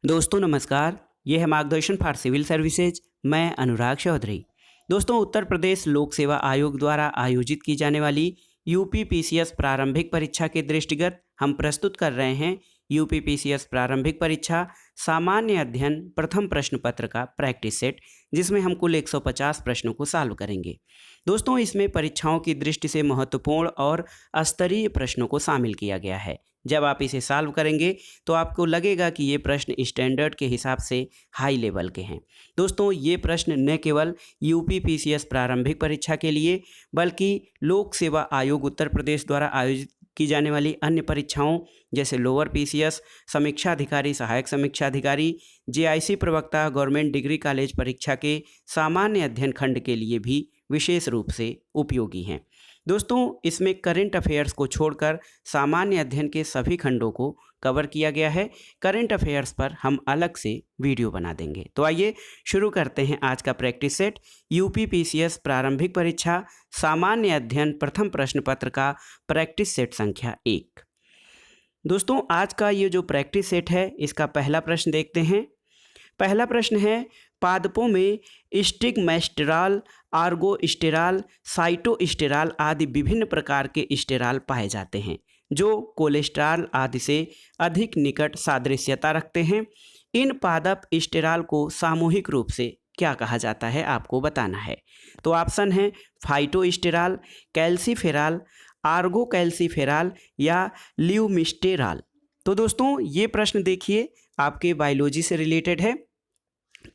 दोस्तों नमस्कार। ये है मार्गदर्शन फॉर सिविल सर्विसेज। मैं अनुराग चौधरी। दोस्तों उत्तर प्रदेश लोक सेवा आयोग द्वारा आयोजित की जाने वाली यूपी पीसीएस प्रारंभिक परीक्षा के दृष्टिगत हम प्रस्तुत कर रहे हैं यूपी पीसीएस प्रारंभिक परीक्षा सामान्य अध्ययन प्रथम प्रश्न पत्र का प्रैक्टिस सेट, जिसमें हम कुल 150 प्रश्नों को सॉल्व करेंगे। दोस्तों इसमें परीक्षाओं की दृष्टि से महत्वपूर्ण और स्तरीय प्रश्नों को शामिल किया गया है। जब आप इसे सॉल्व करेंगे तो आपको लगेगा कि ये प्रश्न स्टैंडर्ड के हिसाब से हाई लेवल के हैं। दोस्तों ये प्रश्न न केवल यूपी पीसीएस प्रारंभिक परीक्षा के लिए बल्कि लोक सेवा आयोग उत्तर प्रदेश द्वारा आयोजित की जाने वाली अन्य परीक्षाओं जैसे लोअर पीसीएस, समीक्षा अधिकारी, सहायक समीक्षा अधिकारी, जेआईसी प्रवक्ता, गवर्नमेंट डिग्री कॉलेज परीक्षा के सामान्य अध्ययन खंड के लिए भी विशेष रूप से उपयोगी हैं। दोस्तों इसमें करंट अफेयर्स को छोड़कर सामान्य अध्ययन के सभी खंडों को कवर किया गया है। करंट अफेयर्स पर हम अलग से वीडियो बना देंगे। तो आइए शुरू करते हैं आज का प्रैक्टिस सेट यूपी पीसीएस प्रारंभिक परीक्षा सामान्य अध्ययन प्रथम प्रश्न पत्र का प्रैक्टिस सेट संख्या 1। दोस्तों आज का ये जो प्रैक्टिस सेट है इसका पहला प्रश्न देखते हैं। पहला प्रश्न है, पादपों में स्टिग्मैस्टेरॉल, आर्गोस्टेरॉल, साइटोस्टेरॉल आदि विभिन्न प्रकार के स्टेरॉल पाए जाते हैं जो कोलेस्ट्रॉल आदि से अधिक निकट सादृश्यता रखते हैं। इन पादप स्टेरॉल को सामूहिक रूप से क्या कहा जाता है आपको बताना है। तो ऑप्शन है फाइटोस्टेरॉल, कैल्सीफेरॉल, आर्गोकैल्सीफेरॉल या ल्यूमिस्टेरॉल। तो दोस्तों ये प्रश्न देखिए आपके बायोलॉजी से रिलेटेड है।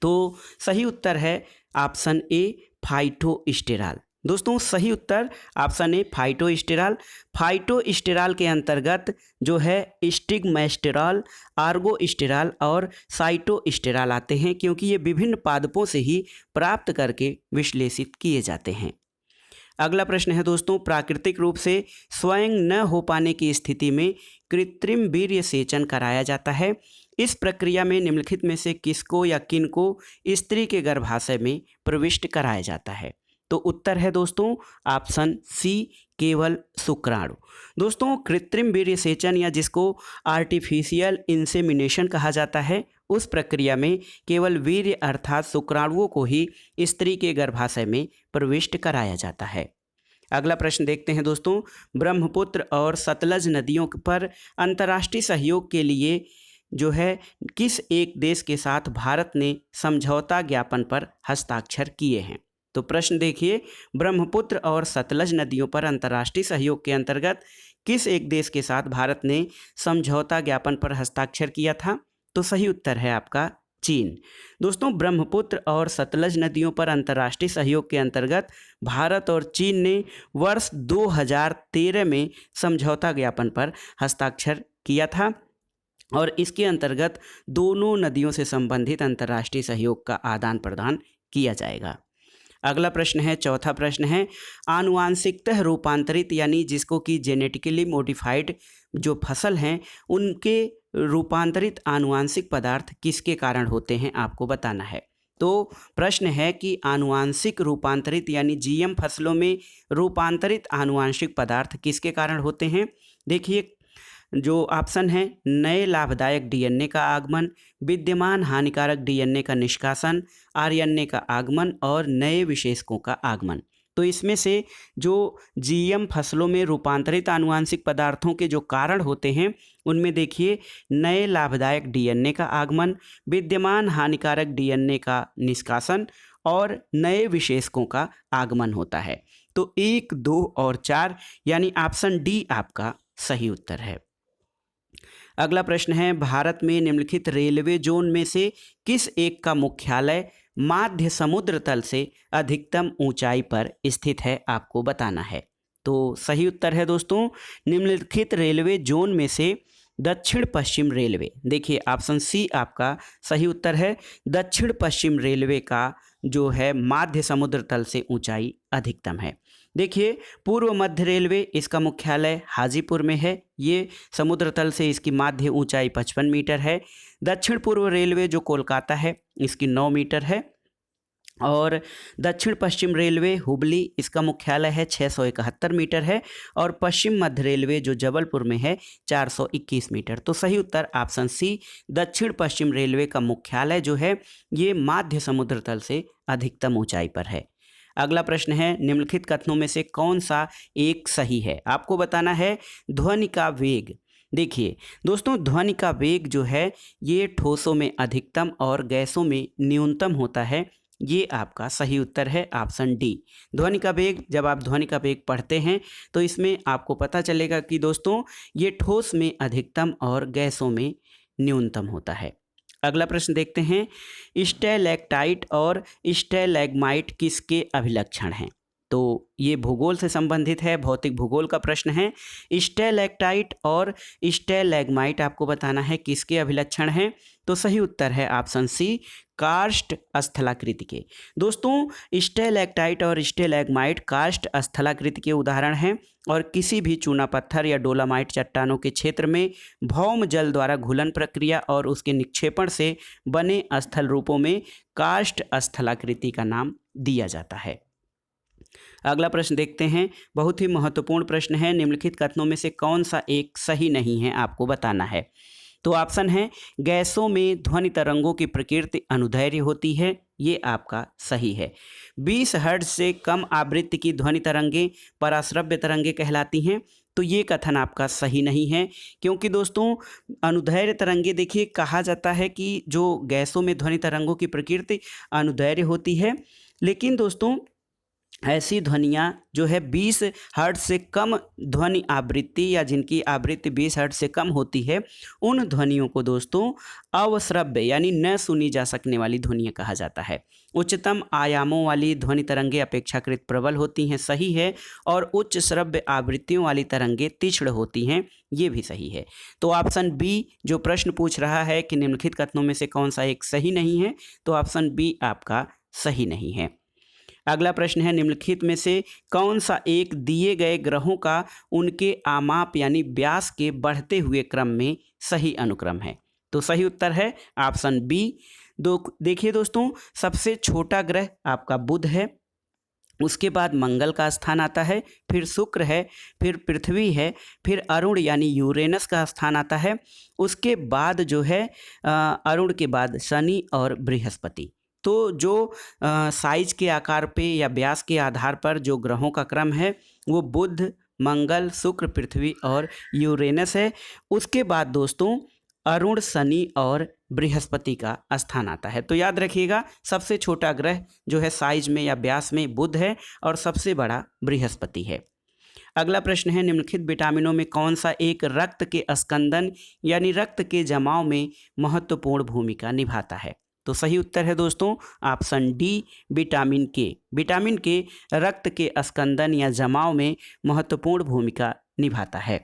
तो सही उत्तर है ऑप्शन ए फाइटोस्टेरॉल। दोस्तों सही उत्तर ऑप्शन ए फाइटोस्टेरॉल। फाइटोस्टेरॉल के अंतर्गत जो है स्टिग्मैस्टेरॉल, आर्गोस्टेरॉल और साइटोस्टेरॉल आते हैं, क्योंकि ये विभिन्न पादपों से ही प्राप्त करके विश्लेषित किए जाते हैं। अगला प्रश्न है दोस्तों, प्राकृतिक रूप से स्वयं न हो पाने की स्थिति में कृत्रिम वीर्य सेचन कराया जाता है। इस प्रक्रिया में निम्नलिखित में से किसको या किनको स्त्री के गर्भाशय में प्रविष्ट कराया जाता है। तो उत्तर है दोस्तों ऑप्शन सी, केवल शुक्राणु। दोस्तों कृत्रिम वीर्य सेचन या जिसको आर्टिफिशियल इंसेमिनेशन कहा जाता है, उस प्रक्रिया में केवल वीर्य अर्थात शुक्राणुओं को ही स्त्री के गर्भाशय में प्रविष्ट कराया जाता है। अगला प्रश्न देखते हैं दोस्तों, ब्रह्मपुत्र और सतलज नदियों पर अंतर्राष्ट्रीय सहयोग के लिए जो है किस एक देश के साथ भारत ने समझौता ज्ञापन पर हस्ताक्षर किए हैं। तो प्रश्न देखिए, ब्रह्मपुत्र और सतलज नदियों पर अंतर्राष्ट्रीय सहयोग के अंतर्गत किस एक देश के साथ भारत ने समझौता ज्ञापन पर हस्ताक्षर किया था। तो सही उत्तर है आपका चीन। दोस्तों ब्रह्मपुत्र और सतलज नदियों पर अंतर्राष्ट्रीय सहयोग के अंतर्गत भारत और चीन ने वर्ष 2013 में समझौता ज्ञापन पर हस्ताक्षर किया था और इसके अंतर्गत दोनों नदियों से संबंधित अंतर्राष्ट्रीय सहयोग का आदान प्रदान किया जाएगा। अगला प्रश्न है, चौथा प्रश्न है, आनुवांशिकतः रूपांतरित यानी जिसको कि जेनेटिकली मॉडिफाइड जो फसल हैं उनके रूपांतरित आनुवांशिक पदार्थ किसके कारण होते हैं आपको बताना है। तो प्रश्न है कि आनुवांशिक रूपांतरित यानी जीएम फसलों में रूपांतरित आनुवांशिक पदार्थ किसके कारण होते हैं। देखिए जो ऑप्शन है, नए लाभदायक डीएनए का आगमन, विद्यमान हानिकारक डीएनए का निष्कासन, आरएनए का आगमन और नए विशेषकों का आगमन। तो इसमें से जो जीएम फसलों में रूपांतरित आनुवांशिक पदार्थों के जो कारण होते हैं उनमें देखिए नए लाभदायक डीएनए का आगमन, विद्यमान हानिकारक डीएनए का निष्कासन और नए विशेषकों का आगमन होता है। तो 1, 2 और 4 यानी ऑप्शन डी आपका सही उत्तर है। अगला प्रश्न है, भारत में निम्नलिखित रेलवे जोन में से किस एक का मुख्यालय माध्य समुद्र तल से अधिकतम ऊंचाई पर स्थित है आपको बताना है। तो सही उत्तर है दोस्तों, निम्नलिखित रेलवे जोन में से दक्षिण पश्चिम रेलवे, देखिए ऑप्शन सी आपका सही उत्तर है। दक्षिण पश्चिम रेलवे का जो है माध्य समुद्र तल से ऊंचाई अधिकतम है। देखिए पूर्व मध्य रेलवे इसका मुख्यालय हाजीपुर में है, ये समुद्र तल से इसकी माध्य ऊंचाई 55 मीटर है। दक्षिण पूर्व रेलवे जो कोलकाता है इसकी 9 मीटर है। और दक्षिण पश्चिम रेलवे हुबली, इसका मुख्यालय है 671 मीटर है। और पश्चिम मध्य रेलवे जो जबलपुर में है 421 मीटर। तो सही उत्तर ऑप्शन सी, दक्षिण पश्चिम रेलवे का मुख्यालय जो है ये माध्य समुद्र तल से अधिकतम ऊंचाई पर है। अगला प्रश्न है, निम्नलिखित कथनों में से कौन सा एक सही है? आपको बताना है ध्वनि का वेग। देखिए दोस्तों, ध्वनि का वेग जो है ये ठोसों में अधिकतम और गैसों में न्यूनतम होता है। ये आपका सही उत्तर है ऑप्शन डी। ध्वनि का वेग, जब आप ध्वनि का वेग पढ़ते हैं तो इसमें आपको पता चलेगा कि दोस्तों ये ठोस में अधिकतम और गैसों में न्यूनतम होता है। अगला प्रश्न देखते हैं, स्टैलेक्टाइट और स्टैलेग्माइट किसके अभिलक्षण हैं? तो ये भूगोल से संबंधित है, भौतिक भूगोल का प्रश्न है। स्टैलेक्टाइट और स्टैलेग्माइट आपको बताना है किसके अभिलक्षण हैं। तो सही उत्तर है ऑप्शन सी, कार्स्ट स्थलाकृति के। दोस्तों स्टैलेक्टाइट और स्टैलेग्माइट कार्स्ट स्थलाकृति के उदाहरण हैं और किसी भी चूना पत्थर या डोलामाइट चट्टानों के क्षेत्र में भौम जल द्वारा घुलन प्रक्रिया और उसके निक्षेपण से बने स्थल रूपों में कार्स्ट स्थलाकृति का नाम दिया जाता है। अगला प्रश्न देखते हैं, बहुत ही महत्वपूर्ण प्रश्न है। निम्नलिखित कथनों में से कौन सा एक सही नहीं है, आपको बताना है। तो ऑप्शन है, गैसों में ध्वनि तरंगों की प्रकृति अनुदैर्घ्य होती है। ये आपका सही है। 20 हर्ट्ज से कम आवृत्ति की ध्वनि तरंगें पराश्रव्य तरंगें कहलाती हैं। तो ये कथन आपका सही नहीं है, क्योंकि दोस्तों अनुदैर्घ्य तरंगें, देखिए कहा जाता है कि जो गैसों में ध्वनि तरंगों की प्रकृति अनुदैर्घ्य होती है, लेकिन दोस्तों ऐसी ध्वनियाँ जो है 20 हर्ट्ज से कम ध्वनि आवृत्ति या जिनकी आवृत्ति 20 हर्ट्ज से कम होती है, उन ध्वनियों को दोस्तों अवश्रव्य यानी न सुनी जा सकने वाली ध्वनियाँ कहा जाता है। उच्चतम आयामों वाली ध्वनि तरंगें अपेक्षाकृत प्रबल होती हैं, सही है। और उच्च श्रव्य आवृत्तियों वाली तरंगें तीक्ष्ण होती हैं, ये भी सही है। तो ऑप्शन बी जो प्रश्न पूछ रहा है कि निम्नलिखित कथनों में से कौन सा एक सही नहीं है, तो ऑप्शन बी आपका सही नहीं है। अगला प्रश्न है, निम्नलिखित में से कौन सा एक दिए गए ग्रहों का उनके आमाप यानी व्यास के बढ़ते हुए क्रम में सही अनुक्रम है? तो सही उत्तर है ऑप्शन बी। देखिए दोस्तों, सबसे छोटा ग्रह आपका बुध है, उसके बाद मंगल का स्थान आता है, फिर शुक्र है, फिर पृथ्वी है, फिर अरुण यानी यूरेनस का स्थान आता है, उसके बाद जो है अरुण के बाद शनि और बृहस्पति। तो जो साइज के आकार पे या व्यास के आधार पर जो ग्रहों का क्रम है वो बुध, मंगल, शुक्र, पृथ्वी और यूरेनस है। उसके बाद दोस्तों अरुण, शनि और बृहस्पति का स्थान आता है। तो याद रखिएगा, सबसे छोटा ग्रह जो है साइज में या व्यास में बुध है और सबसे बड़ा बृहस्पति है। अगला प्रश्न है, निम्नलिखित विटामिनों में कौन सा एक रक्त के स्कंदन यानी रक्त के जमाव में महत्वपूर्ण भूमिका निभाता है? तो सही उत्तर है दोस्तों ऑप्शन डी, विटामिन के। विटामिन के रक्त के स्कंदन या जमाव में महत्वपूर्ण भूमिका निभाता है।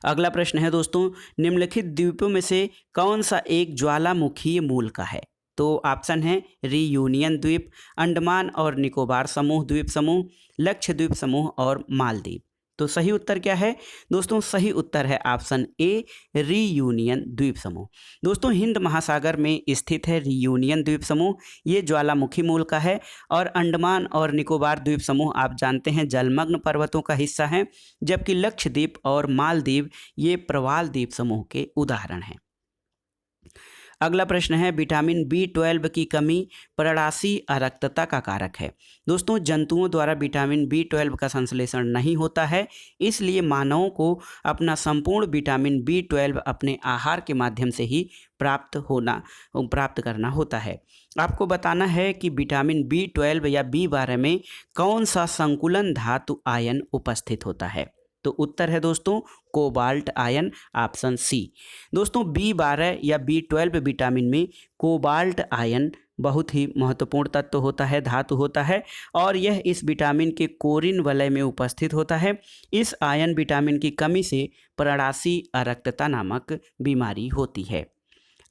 अगला प्रश्न है दोस्तों, निम्नलिखित द्वीपों में से कौन सा एक ज्वालामुखीय मूल का है? तो ऑप्शन है रीयूनियन द्वीप, अंडमान और निकोबार समूह द्वीप समूह, लक्षद्वीप समूह और मालदीव। तो सही उत्तर क्या है दोस्तों? सही उत्तर है ऑप्शन ए, रीयूनियन द्वीप समूह। दोस्तों हिंद महासागर में स्थित है रीयूनियन द्वीप समूह, ये ज्वालामुखी मूल का है। और अंडमान और निकोबार द्वीप समूह आप जानते हैं जलमग्न पर्वतों का हिस्सा है, जबकि लक्षद्वीप और मालदीव ये प्रवाल द्वीप समूह के उदाहरण हैं। अगला प्रश्न है, विटामिन B12 की कमी पर्णाशी अरक्तता का कारक है। दोस्तों जंतुओं द्वारा विटामिन B12 का संश्लेषण नहीं होता है, इसलिए मानवों को अपना संपूर्ण विटामिन B12 अपने आहार के माध्यम से ही प्राप्त करना होता है। आपको बताना है कि विटामिन B12 या B12 में कौन सा संकुलन धातु आयन उपस्थित होता है? तो उत्तर है दोस्तों कोबाल्ट आयन, ऑप्शन सी। दोस्तों B12 या B12 विटामिन में कोबाल्ट आयन बहुत ही महत्वपूर्ण तत्व होता है, धातु होता है, और यह इस विटामिन के कोरिन वलय में उपस्थित होता है। इस आयन विटामिन की कमी से पर्णाशी अरक्तता नामक बीमारी होती है।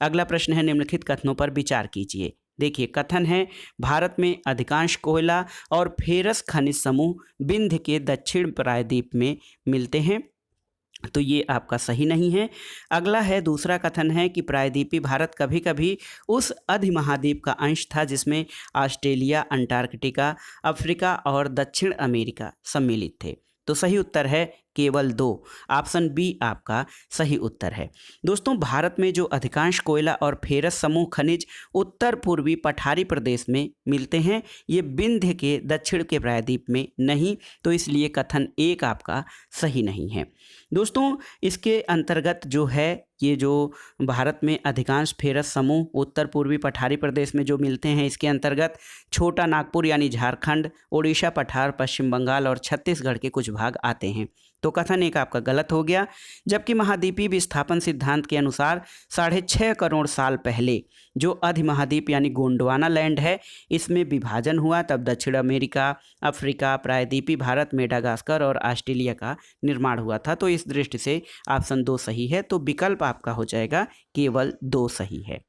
अगला प्रश्न है, निम्नलिखित कथनों पर विचार कीजिए। देखिए कथन है, भारत में अधिकांश कोयला और फेरस खनिज समूह विंध्य के दक्षिण प्रायद्वीप में मिलते हैं। तो ये आपका सही नहीं है। अगला है, दूसरा कथन है कि प्रायद्वीपीय भारत कभी कभी उस अधिमहाद्वीप का अंश था जिसमें ऑस्ट्रेलिया, अंटार्कटिका, अफ्रीका और दक्षिण अमेरिका सम्मिलित थे। तो सही उत्तर है केवल 2, ऑप्शन बी आपका सही उत्तर है। दोस्तों, भारत में जो अधिकांश कोयला और फेरस समूह खनिज उत्तर पूर्वी पठारी प्रदेश में मिलते हैं, ये विंध्य के दक्षिण के प्रायद्वीप में नहीं, तो इसलिए कथन 1 आपका सही नहीं है। दोस्तों, इसके अंतर्गत जो है, ये जो भारत में अधिकांश फेरस समूह उत्तर पूर्वी पठारी प्रदेश में जो मिलते हैं, इसके अंतर्गत छोटा नागपुर यानी झारखंड, उड़ीसा पठार, पश्चिम बंगाल और छत्तीसगढ़ के कुछ भाग आते हैं। तो कथन 1 आपका गलत हो गया। जबकि महाद्वीपीय विस्थापन सिद्धांत के अनुसार 6.5 करोड़ साल पहले जो अधिमहाद्वीप यानी गोंडवाना लैंड है, इसमें विभाजन हुआ, तब दक्षिण अमेरिका, अफ्रीका, प्रायद्वीपीय भारत, मेडागास्कर और ऑस्ट्रेलिया का निर्माण हुआ था। तो इस दृष्टि से ऑप्शन 2 सही है। तो विकल्प आपका हो जाएगा केवल 2 सही है।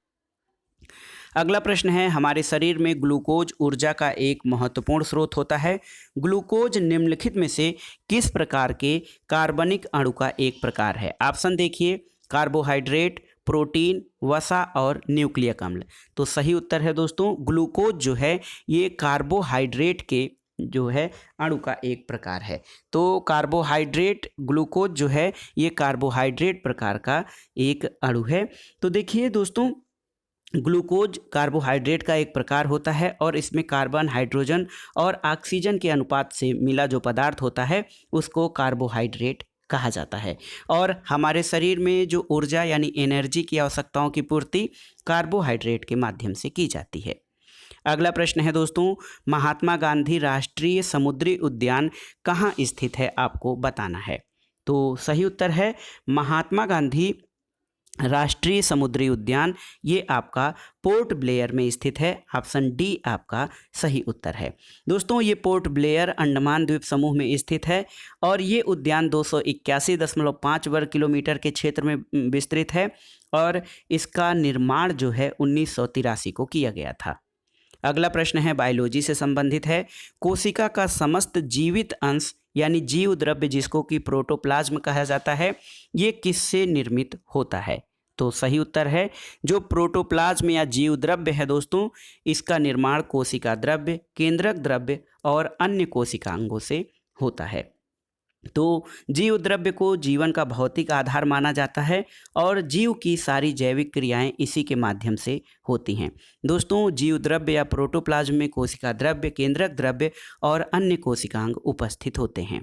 अगला प्रश्न है, हमारे शरीर में ग्लूकोज ऊर्जा का एक महत्वपूर्ण स्रोत होता है। ग्लूकोज निम्नलिखित में से किस प्रकार के कार्बनिक अणु का एक प्रकार है? ऑप्शन देखिए, कार्बोहाइड्रेट, प्रोटीन, वसा और न्यूक्लियक अम्ल। तो सही उत्तर है दोस्तों, ग्लूकोज जो है ये कार्बोहाइड्रेट के जो है अणु का एक प्रकार है। तो कार्बोहाइड्रेट, ग्लूकोज जो है ये कार्बोहाइड्रेट प्रकार का एक अणु है। तो देखिए दोस्तों, ग्लूकोज कार्बोहाइड्रेट का एक प्रकार होता है और इसमें कार्बन, हाइड्रोजन और ऑक्सीजन के अनुपात से मिला जो पदार्थ होता है उसको कार्बोहाइड्रेट कहा जाता है। और हमारे शरीर में जो ऊर्जा यानी एनर्जी की आवश्यकताओं की पूर्ति कार्बोहाइड्रेट के माध्यम से की जाती है। अगला प्रश्न है दोस्तों, महात्मा गांधी राष्ट्रीय समुद्री उद्यान कहाँ स्थित है, आपको बताना है। तो सही उत्तर है महात्मा गांधी राष्ट्रीय समुद्री उद्यान, ये आपका पोर्ट ब्लेयर में स्थित है। ऑप्शन डी आपका सही उत्तर है। दोस्तों, ये पोर्ट ब्लेयर अंडमान द्वीप समूह में स्थित है और ये उद्यान 281.5 वर्ग किलोमीटर के क्षेत्र में विस्तृत है और इसका निर्माण जो है 1983 को किया गया था। अगला प्रश्न है, बायोलॉजी से संबंधित है। कोशिका का समस्त जीवित अंश यानी जीव द्रव्य, जिसको कि प्रोटोप्लाज्म कहा जाता है, ये किससे निर्मित होता है? तो सही उत्तर है जो प्रोटोप्लाज्म या जीव द्रव्य है दोस्तों, इसका निर्माण कोशिका द्रव्य, केंद्रक द्रव्य और अन्य कोशिकांगों से होता है। तो जीव द्रव्य को जीवन का भौतिक आधार माना जाता है और जीव की सारी जैविक क्रियाएं इसी के माध्यम से होती हैं। दोस्तों, जीव द्रव्य या प्रोटोप्लाज्म में कोशिका द्रव्य, केंद्रक द्रव्य और अन्य कोशिकांग उपस्थित होते हैं।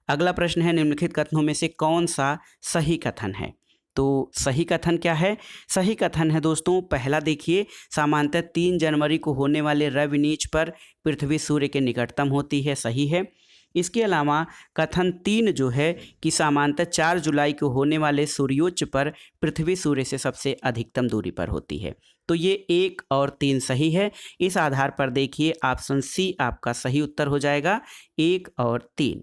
अगला प्रश्न है, निम्नलिखित कथनों में से कौन सा सही कथन है? तो सही कथन क्या है? सही कथन है दोस्तों, पहला देखिए, सामान्यतः 3 जनवरी को होने वाले रवि नीच पर पृथ्वी सूर्य के निकटतम होती है, सही है। इसके अलावा कथन 3 जो है कि सामान्यतः 4 जुलाई को होने वाले सूर्योच्च पर पृथ्वी सूर्य से सबसे अधिकतम दूरी पर होती है। तो ये 1 और 3 सही है। इस आधार पर देखिए ऑप्शन सी आपका सही उत्तर हो जाएगा, 1 और 3।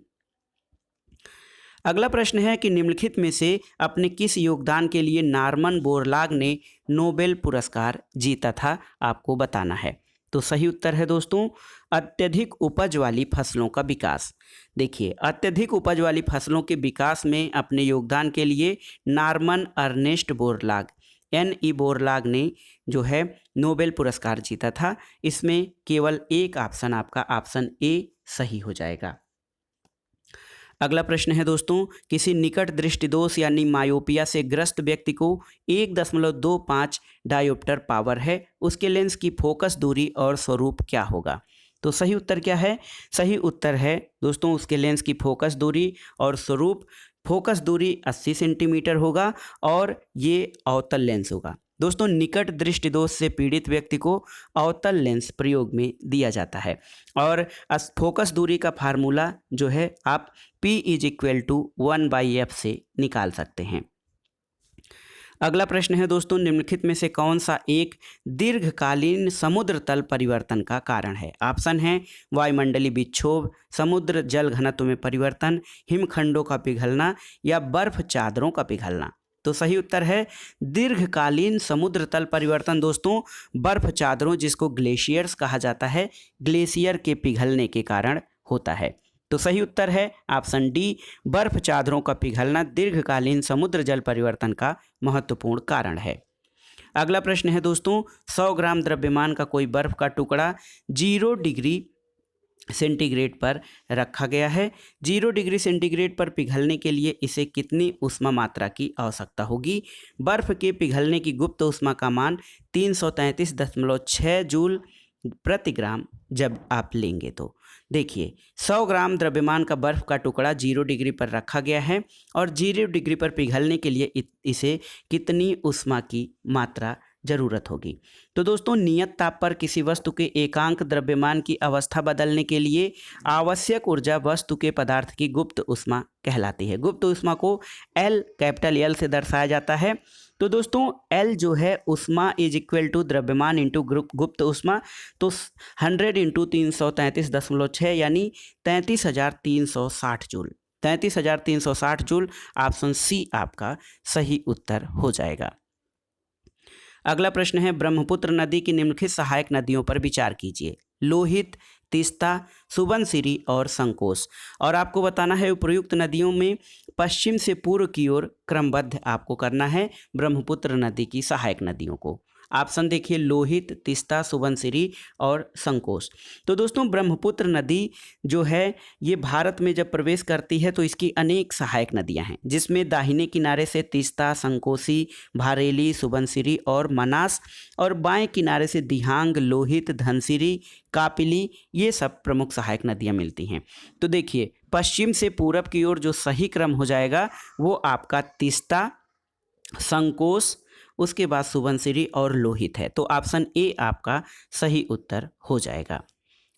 अगला प्रश्न है कि निम्नलिखित में से अपने किस योगदान के लिए नॉर्मन बोरलॉग ने नोबेल पुरस्कार जीता था, आपको बताना है। तो सही उत्तर है दोस्तों, अत्यधिक उपज वाली फसलों का विकास। देखिए, अत्यधिक उपज वाली फसलों के विकास में अपने योगदान के लिए Norman Ernest Borlaug, NE Borlaug ने जो है नोबेल पुरस्कार जीता था। इसमें केवल एक ऑप्शन आपका ऑप्शन ए सही हो जाएगा। अगला प्रश्न है दोस्तों, किसी निकट दृष्टि दोष यानी मायोपिया से ग्रस्त व्यक्ति को 1.25 डायोप्टर पावर है, उसके लेंस की फोकस दूरी और स्वरूप क्या होगा? तो सही उत्तर क्या है? सही उत्तर है दोस्तों, उसके लेंस की फोकस दूरी और स्वरूप, फोकस दूरी 80 सेंटीमीटर होगा और ये अवतल लेंस होगा। दोस्तों, निकट दृष्टि दोष से पीड़ित व्यक्ति को अवतल लेंस प्रयोग में दिया जाता है और फोकस दूरी का फार्मूला जो है आप P = 1/f से निकाल सकते हैं। अगला प्रश्न है दोस्तों, निम्नलिखित में से कौन सा एक दीर्घकालीन समुद्र तल परिवर्तन का कारण है? ऑप्शन है वायुमंडलीय विक्षोभ, समुद्र जल घनत्व में परिवर्तन, हिमखंडों का पिघलना या बर्फ चादरों का पिघलना। तो सही उत्तर है दीर्घकालीन समुद्र तल परिवर्तन दोस्तों बर्फ चादरों, जिसको ग्लेशियर्स कहा जाता है, ग्लेशियर के पिघलने के कारण होता है। तो सही उत्तर है ऑप्शन डी, बर्फ चादरों का पिघलना दीर्घकालीन समुद्र जल परिवर्तन का महत्वपूर्ण कारण है। अगला प्रश्न है दोस्तों, 100 ग्राम द्रव्यमान का कोई बर्फ का टुकड़ा 0 डिग्री सेंटीग्रेड पर रखा गया है। 0 डिग्री सेंटीग्रेड पर पिघलने के लिए इसे कितनी ऊष्मा मात्रा की आवश्यकता होगी? बर्फ के पिघलने की गुप्त ऊष्मा का मान 333.6 जूल प्रति ग्राम जब आप लेंगे तो देखिए 100 ग्राम द्रव्यमान का बर्फ का टुकड़ा 0 डिग्री पर रखा गया है और 0 डिग्री पर पिघलने के लिए इसे कितनी ऊष्मा की मात्रा जरूरत होगी? तो दोस्तों नियत ताप पर किसी वस्तु के एकांक द्रव्यमान की अवस्था बदलने के लिए आवश्यक ऊर्जा वस्तु के पदार्थ की गुप्त ऊष्मा कहलाती है। गुप्त ऊष्मा को एल, कैपिटल एल से दर्शाया जाता है। तो दोस्तों एल जो है ऊष्मा इज इक्वल टू द्रव्यमान इंटू गुप्त ऊष्मा, तो 100 इंटू 333.6 यानी 33,360 जूल। 33,360 जूल ऑप्शन सी आपका सही उत्तर हो जाएगा। अगला प्रश्न है, ब्रह्मपुत्र नदी की निम्नलिखित सहायक नदियों पर विचार कीजिए। लोहित, तीस्ता, सुबनसिरी और संकोश। और आपको बताना है उपयुक्त नदियों में पश्चिम से पूर्व की ओर क्रमबद्ध आपको करना है ब्रह्मपुत्र नदी की सहायक नदियों को। ऑप्शन देखिए, लोहित, तीस्ता, सुबनसिरी और संकोश। तो दोस्तों ब्रह्मपुत्र नदी जो है ये भारत में जब प्रवेश करती है तो इसकी अनेक सहायक नदियां हैं, जिसमें दाहिने किनारे से तीस्ता, संकोशी, भारेली, सुबनसिरी और मनास, और बाएं किनारे से दिहांग, लोहित, धनसिरी, कापिली, ये सब प्रमुख सहायक नदियां मिलती हैं। तो देखिए पश्चिम से पूरब की ओर जो सही क्रम हो जाएगा वो आपका तीस्ता, संकोश, उसके बाद सुबनसिरी और लोहित है। तो ऑप्शन ए आपका सही उत्तर हो जाएगा।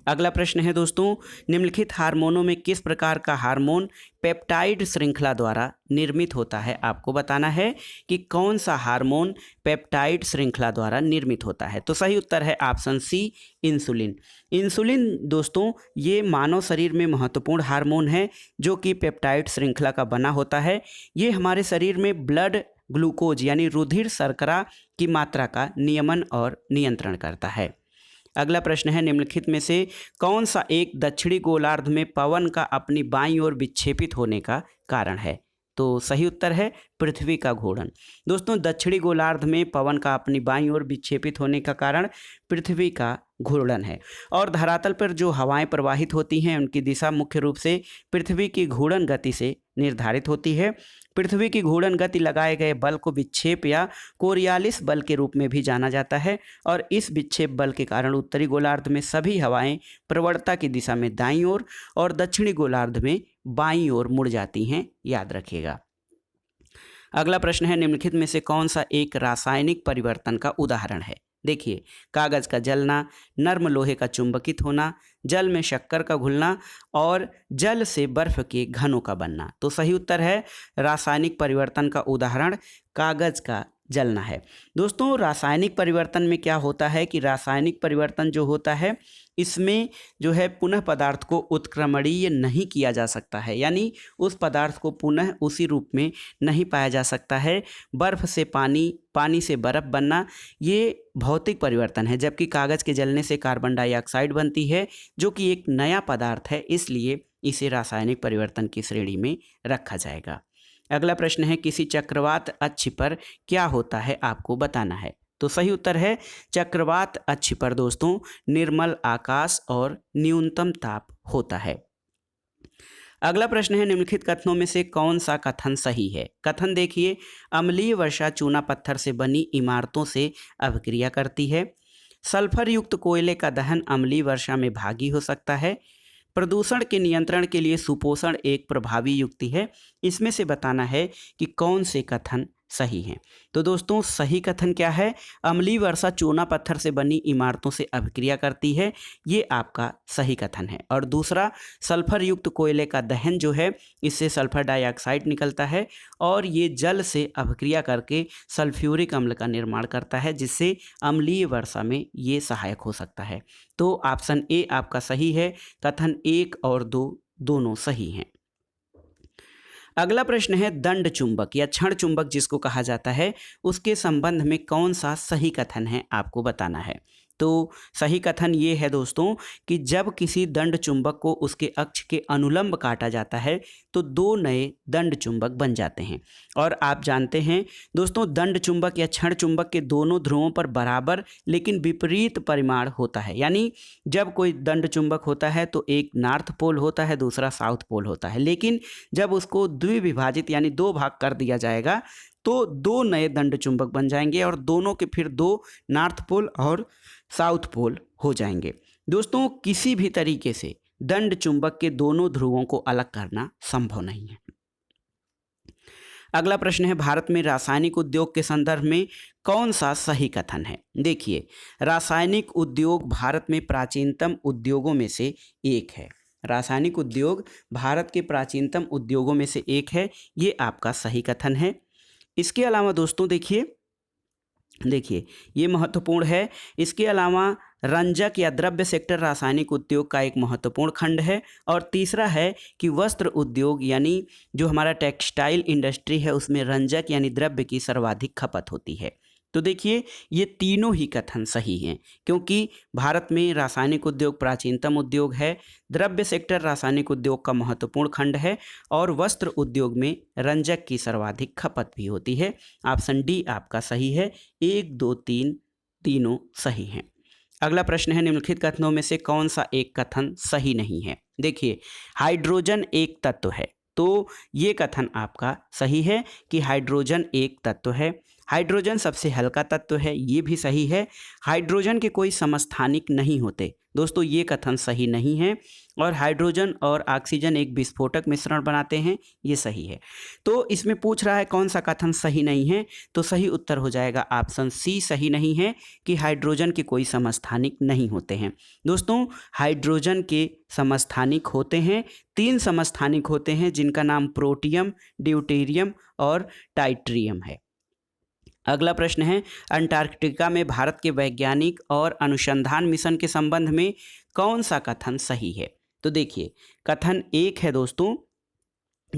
अगला प्रश्न है दोस्तों, निम्नलिखित हार्मोनों में किस प्रकार का हार्मोन पेप्टाइड श्रृंखला द्वारा निर्मित होता है? आपको बताना है कि कौन सा हार्मोन पेप्टाइड श्रृंखला द्वारा निर्मित होता है। तो सही उत्तर है ऑप्शन सी, इंसुलिन। इंसुलिन दोस्तों ये मानव शरीर में महत्वपूर्ण हार्मोन है जो कि पेप्टाइड श्रृंखला का बना होता है। ये हमारे शरीर में ब्लड ग्लूकोज यानी रुधिर शर्करा की मात्रा का नियमन और नियंत्रण करता है। अगला प्रश्न है, निम्नलिखित में से कौन सा एक दक्षिणी गोलार्ध में पवन का अपनी बाईं ओर विक्षेपित होने का कारण है? तो सही उत्तर है पृथ्वी का घूर्णन। दोस्तों दक्षिणी गोलार्ध में पवन का अपनी बाईं ओर विक्षेपित होने का कारण पृथ्वी का घूर्णन है। और धरातल पर जो हवाएं प्रवाहित होती हैं उनकी दिशा मुख्य रूप से पृथ्वी की घूर्णन गति से निर्धारित होती है। पृथ्वी की घूर्णन गति लगाए गए बल को विक्षेप या कोरियालिस बल के रूप में भी जाना जाता है, और इस विक्षेप बल के कारण उत्तरी गोलार्ध में सभी हवाएं प्रवणता की दिशा में दाईं ओर और दक्षिणी गोलार्ध में बाईं ओर मुड़ जाती हैं, याद रखिएगा। अगला प्रश्न है, निम्नलिखित में से कौन सा एक रासायनिक परिवर्तन का उदाहरण है? देखिए कागज का जलना, नर्म लोहे का चुंबकित होना, जल में शक्कर का घुलना और जल से बर्फ के घनों का बनना। तो सही उत्तर है रासायनिक परिवर्तन का उदाहरण कागज का जलना है। दोस्तों रासायनिक परिवर्तन में क्या होता है कि रासायनिक परिवर्तन जो होता है इसमें जो है पुनः पदार्थ को उत्क्रमणीय नहीं किया जा सकता है, यानी उस पदार्थ को पुनः उसी रूप में नहीं पाया जा सकता है। बर्फ से पानी, पानी से बर्फ बनना ये भौतिक परिवर्तन है, जबकि कागज़ के जलने से कार्बन डाइऑक्साइड बनती है जो कि एक नया पदार्थ है, इसलिए इसे रासायनिक परिवर्तन की श्रेणी में रखा जाएगा। अगला प्रश्न है, किसी चक्रवात अक्ष पर क्या होता है आपको बताना है। तो सही उत्तर है चक्रवात अक्ष पर दोस्तों निर्मल आकाश और न्यूनतम ताप होता है। अगला प्रश्न है, निम्नलिखित कथनों में से कौन सा कथन सही है? कथन देखिए, अम्लीय वर्षा चूना पत्थर से बनी इमारतों से अभिक्रिया करती है। सल्फर युक्त कोयले का दहन अम्लीय वर्षा में भागी हो सकता है। प्रदूषण के नियंत्रण के लिए सुपोषण एक प्रभावी युक्ति है। इसमें से बताना है कि कौन से कथन सही हैं। तो दोस्तों सही कथन क्या है? अम्लीय वर्षा चूना पत्थर से बनी इमारतों से अभिक्रिया करती है, ये आपका सही कथन है। और दूसरा, सल्फर युक्त कोयले का दहन जो है इससे सल्फर डाइऑक्साइड निकलता है और ये जल से अभिक्रिया करके सल्फ्यूरिक अम्ल का निर्माण करता है, जिससे अम्लीय वर्षा में ये सहायक हो सकता है। तो ऑप्शन ए आपका सही है, कथन 1 और 2 दोनों सही हैं। अगला प्रश्न है, दंड चुंबक या क्षण चुंबक जिसको कहा जाता है उसके संबंध में कौन सा सही कथन है आपको बताना है। तो सही कथन ये है दोस्तों कि जब किसी दंड चुंबक को उसके अक्ष के अनुलंब काटा जाता है तो दो नए दंड चुंबक बन जाते हैं। और आप जानते हैं दोस्तों, दंड चुंबक या क्षण चुंबक के दोनों ध्रुवों पर बराबर लेकिन विपरीत परिमाण होता है। यानी जब कोई दंड चुंबक होता है तो एक नॉर्थ पोल होता है, दूसरा साउथ पोल होता है, लेकिन जब उसको द्विविभाजित यानी दो भाग कर दिया जाएगा तो दो नए दंड चुंबक बन जाएंगे और दोनों के फिर दो नॉर्थ पोल और साउथ पोल हो जाएंगे। दोस्तों, किसी भी तरीके से दंड चुंबक के दोनों ध्रुवों को अलग करना संभव नहीं है। अगला प्रश्न है, भारत में रासायनिक उद्योग के संदर्भ में कौन सा सही कथन है? देखिए, रासायनिक उद्योग भारत में प्राचीनतम उद्योगों में से एक है। रासायनिक उद्योग भारत के प्राचीनतम उद्योगों में से एक है, ये आपका सही कथन है। इसके अलावा दोस्तों देखिए ये महत्वपूर्ण है। इसके अलावा रंजक या द्रव्य सेक्टर रासायनिक उद्योग का एक महत्वपूर्ण खंड है। और तीसरा है कि वस्त्र उद्योग यानी जो हमारा टेक्सटाइल इंडस्ट्री है उसमें रंजक यानी द्रव्य की सर्वाधिक खपत होती है। तो देखिए, ये तीनों ही कथन सही हैं, क्योंकि भारत में रासायनिक उद्योग प्राचीनतम उद्योग है, द्रव्य सेक्टर रासायनिक उद्योग का महत्वपूर्ण खंड है और वस्त्र उद्योग में रंजक की सर्वाधिक खपत भी होती है। ऑप्शन डी आपका सही है। 1, 2, 3 तीनों सही हैं। अगला प्रश्न है, निम्नलिखित कथनों में से कौन सा एक कथन सही नहीं है? देखिए, हाइड्रोजन एक तत्व है, तो ये कथन आपका सही है कि हाइड्रोजन एक तत्व है। हाइड्रोजन सबसे हल्का तत्व है, ये भी सही है। हाइड्रोजन के कोई समस्थानिक नहीं होते, दोस्तों ये कथन सही नहीं है। और हाइड्रोजन और ऑक्सीजन एक विस्फोटक मिश्रण बनाते हैं, ये सही है। तो इसमें पूछ रहा है कौन सा कथन सही नहीं है, तो सही उत्तर हो जाएगा ऑप्शन सी सही नहीं है कि हाइड्रोजन के कोई समस्थानिक नहीं होते हैं। दोस्तों, हाइड्रोजन के समस्थानिक होते हैं, 3 समस्थानिक होते हैं जिनका नाम प्रोटियम, ड्यूटेरियम और टाइट्रियम है। अगला प्रश्न है, अंटार्कटिका में भारत के वैज्ञानिक और अनुसंधान मिशन के संबंध में कौन सा कथन सही है? तो देखिए, कथन 1 है दोस्तों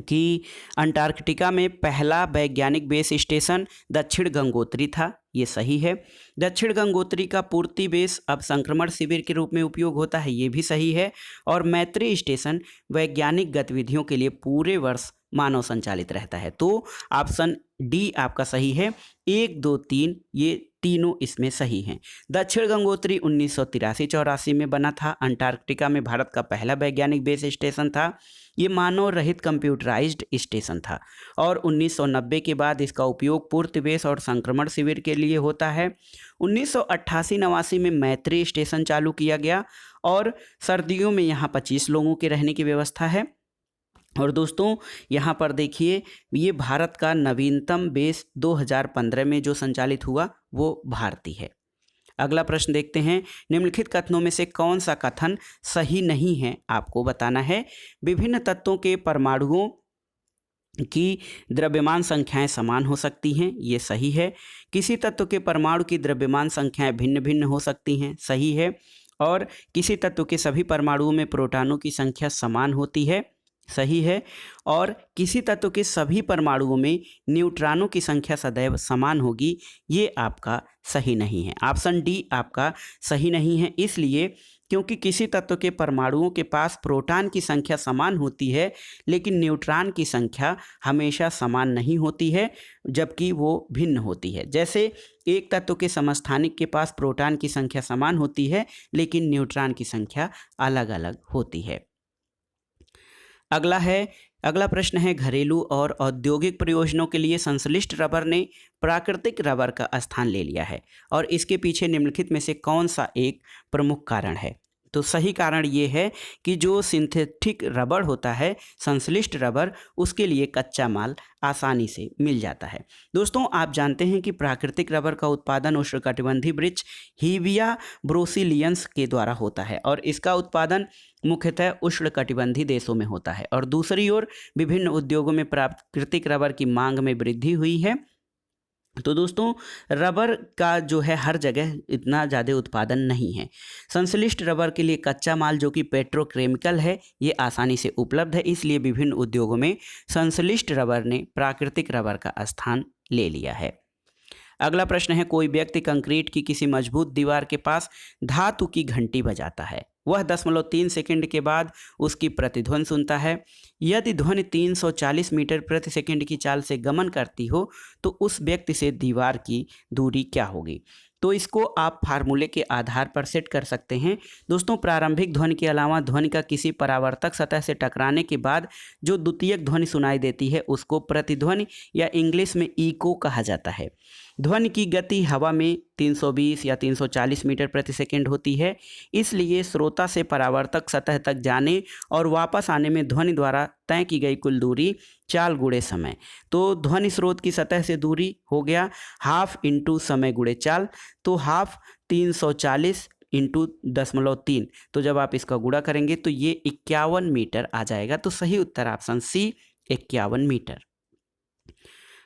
कि अंटार्कटिका में पहला वैज्ञानिक बेस स्टेशन दक्षिण गंगोत्री था, ये सही है। दक्षिण गंगोत्री का पूर्ति बेस अब संक्रमण शिविर के रूप में उपयोग होता है, ये भी सही है। और मैत्री स्टेशन वैज्ञानिक गतिविधियों के लिए पूरे वर्ष मानव संचालित रहता है। तो ऑप्शन डी आपका सही है। 1, 2, 3 ये तीनों इसमें सही हैं। दक्षिण गंगोत्री 1983-84 में बना था। अंटार्कटिका में भारत का पहला वैज्ञानिक बेस स्टेशन था। ये मानव रहित कंप्यूटराइज्ड स्टेशन था और 1990 के बाद इसका उपयोग पूर्ति बेस और संक्रमण शिविर के लिए होता है। 1988-89 में मैत्री स्टेशन चालू किया गया और सर्दियों में यहाँ 25 लोगों के रहने की व्यवस्था है। और दोस्तों, यहाँ पर देखिए, ये भारत का नवीनतम बेस 2015 में जो संचालित हुआ वो भारतीय है। अगला प्रश्न देखते हैं, निम्नलिखित कथनों में से कौन सा कथन सही नहीं है, आपको बताना है। विभिन्न तत्वों के परमाणुओं की द्रव्यमान संख्याएं समान हो सकती हैं, ये सही है। किसी तत्व के परमाणु की द्रव्यमान संख्याएं भिन्न भिन्न हो सकती हैं, सही है। और किसी तत्व के सभी परमाणुओं में प्रोटॉनों की संख्या समान होती है, सही है। और किसी तत्व के सभी परमाणुओं में न्यूट्रॉनों की संख्या सदैव समान होगी, ये आपका सही नहीं है। ऑप्शन डी आपका सही नहीं है, इसलिए क्योंकि किसी तत्व के परमाणुओं के पास प्रोटॉन की संख्या समान होती है लेकिन न्यूट्रॉन की संख्या हमेशा समान नहीं होती है, जबकि वो भिन्न होती है। जैसे एक तत्व के समस्थानिक के पास प्रोटॉन की संख्या समान होती है लेकिन न्यूट्रॉन की संख्या अलग अलग होती है। अगला प्रश्न है, घरेलू और औद्योगिक प्रयोजनों के लिए संश्लिष्ट रबर ने प्राकृतिक रबर का स्थान ले लिया है और इसके पीछे निम्नलिखित में से कौन सा एक प्रमुख कारण है? तो सही कारण ये है कि जो सिंथेटिक रबर होता है, संश्लिष्ट रबर, उसके लिए कच्चा माल आसानी से मिल जाता है। दोस्तों, आप जानते हैं कि प्राकृतिक रबर का उत्पादन उष्णकटिबंधीय वृक्ष हीविया ब्रोसिलियंस के द्वारा होता है और इसका उत्पादन मुख्यतः उष्णकटिबंधीय देशों में होता है। और दूसरी ओर विभिन्न उद्योगों में प्राकृतिक रबर की मांग में वृद्धि हुई है। तो दोस्तों, रबर का जो है हर जगह इतना ज़्यादा उत्पादन नहीं है। संश्लिष्ट रबर के लिए कच्चा माल जो कि पेट्रोकेमिकल है, ये आसानी से उपलब्ध है, इसलिए विभिन्न उद्योगों में संश्लिष्ट रबर ने प्राकृतिक रबर का स्थान ले लिया है। अगला प्रश्न है, कोई व्यक्ति कंक्रीट की किसी मजबूत दीवार के पास धातु की घंटी बजाता है, वह 0.3 सेकंड के बाद उसकी प्रतिध्वनि सुनता है। यदि ध्वनि 340 मीटर प्रति सेकंड की चाल से गमन करती हो तो उस व्यक्ति से दीवार की दूरी क्या होगी? तो इसको आप फार्मूले के आधार पर सेट कर सकते हैं। दोस्तों, प्रारंभिक ध्वनि के अलावा ध्वनि का किसी परावर्तक सतह से टकराने के बाद जो द्वितीयक ध्वनि सुनाई देती है उसको प्रतिध्वनि या इंग्लिश में इको कहा जाता है। ध्वनि की गति हवा में 320 या 340 मीटर प्रति सेकंड होती है, इसलिए श्रोता से परावर्तक सतह तक जाने और वापस आने में ध्वनि द्वारा तय की गई कुल दूरी चाल गुणे समय। तो ध्वनि स्रोत की सतह से दूरी हो गया हाफ इंटू समय गुणे चाल, तो हाफ 340 इंटू 0.3, तो जब आप इसका गुणा करेंगे तो ये 51 मीटर आ जाएगा। तो सही उत्तर ऑप्शन सी 51 मीटर।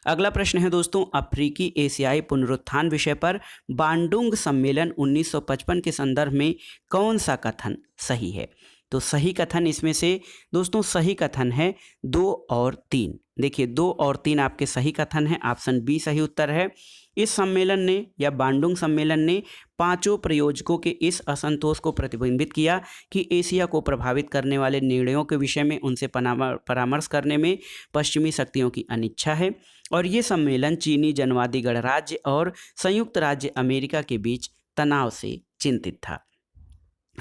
अगला प्रश्न है दोस्तों, अफ्रीकी एशियाई पुनरुत्थान विषय पर बांडुंग सम्मेलन 1955 के संदर्भ में कौन सा कथन सही है? तो सही कथन इसमें से दोस्तों सही कथन है 2 और 3। देखिए 2 और 3 आपके सही कथन है, ऑप्शन बी सही उत्तर है। इस सम्मेलन ने या बांडुंग सम्मेलन ने पांचों प्रयोजकों के इस असंतोष को प्रतिबिंबित किया कि एशिया को प्रभावित करने वाले निर्णयों के विषय में उनसे परामर्श करने में पश्चिमी शक्तियों की अनिच्छा है, और ये सम्मेलन चीनी जनवादी गणराज्य और संयुक्त राज्य अमेरिका के बीच तनाव से चिंतित था।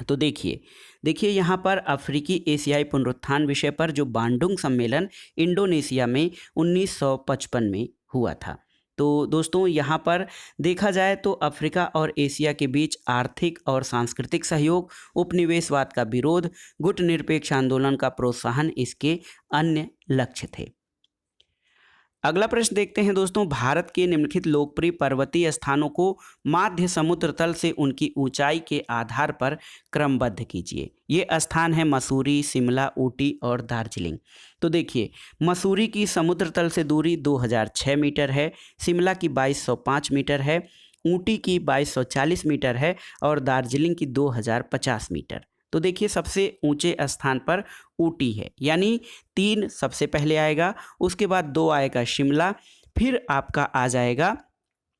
तो देखिए यहाँ पर अफ्रीकी एशियाई पुनरुत्थान विषय पर जो बांडुंग सम्मेलन इंडोनेशिया में 1955 में हुआ था। तो दोस्तों यहाँ पर देखा जाए तो अफ्रीका और एशिया के बीच आर्थिक और सांस्कृतिक सहयोग, उपनिवेशवाद का विरोध, गुटनिरपेक्ष आंदोलन का प्रोत्साहन इसके अन्य लक्ष्य थे। अगला प्रश्न देखते हैं दोस्तों, भारत के निम्नलिखित लोकप्रिय पर्वतीय स्थानों को माध्य समुद्र तल से उनकी ऊंचाई के आधार पर क्रमबद्ध कीजिए। ये स्थान है मसूरी, शिमला, ऊटी और दार्जिलिंग। तो देखिए मसूरी की समुद्र तल से दूरी 2006 मीटर है, शिमला की 2205 मीटर है, ऊटी की 2240 मीटर है और दार्जिलिंग की 2050 मीटर। तो देखिए सबसे ऊंचे स्थान पर ऊटी है, यानी 3 सबसे पहले आएगा, उसके बाद 2 आएगा शिमला, फिर आपका आ जाएगा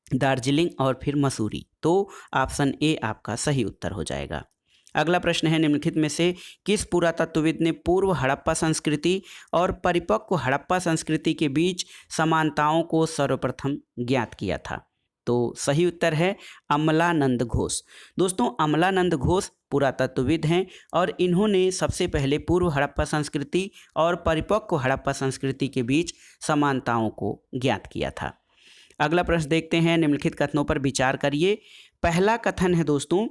दार्जिलिंग और फिर मसूरी। तो ऑप्शन ए आपका सही उत्तर हो जाएगा। अगला प्रश्न है, निम्नलिखित में से किस पुरातत्वविद ने पूर्व हड़प्पा संस्कृति और परिपक्व हड़प्पा संस्कृति के बीच समानताओं को सर्वप्रथम ज्ञात किया था? तो सही उत्तर है अमलानंद घोष। दोस्तों अमलानंद घोष पुरातत्वविद हैं और इन्होंने सबसे पहले पूर्व हड़प्पा संस्कृति और परिपक्व हड़प्पा संस्कृति के बीच समानताओं को ज्ञात किया था। अगला प्रश्न देखते हैं, निम्नलिखित कथनों पर विचार करिए। पहला कथन है दोस्तों,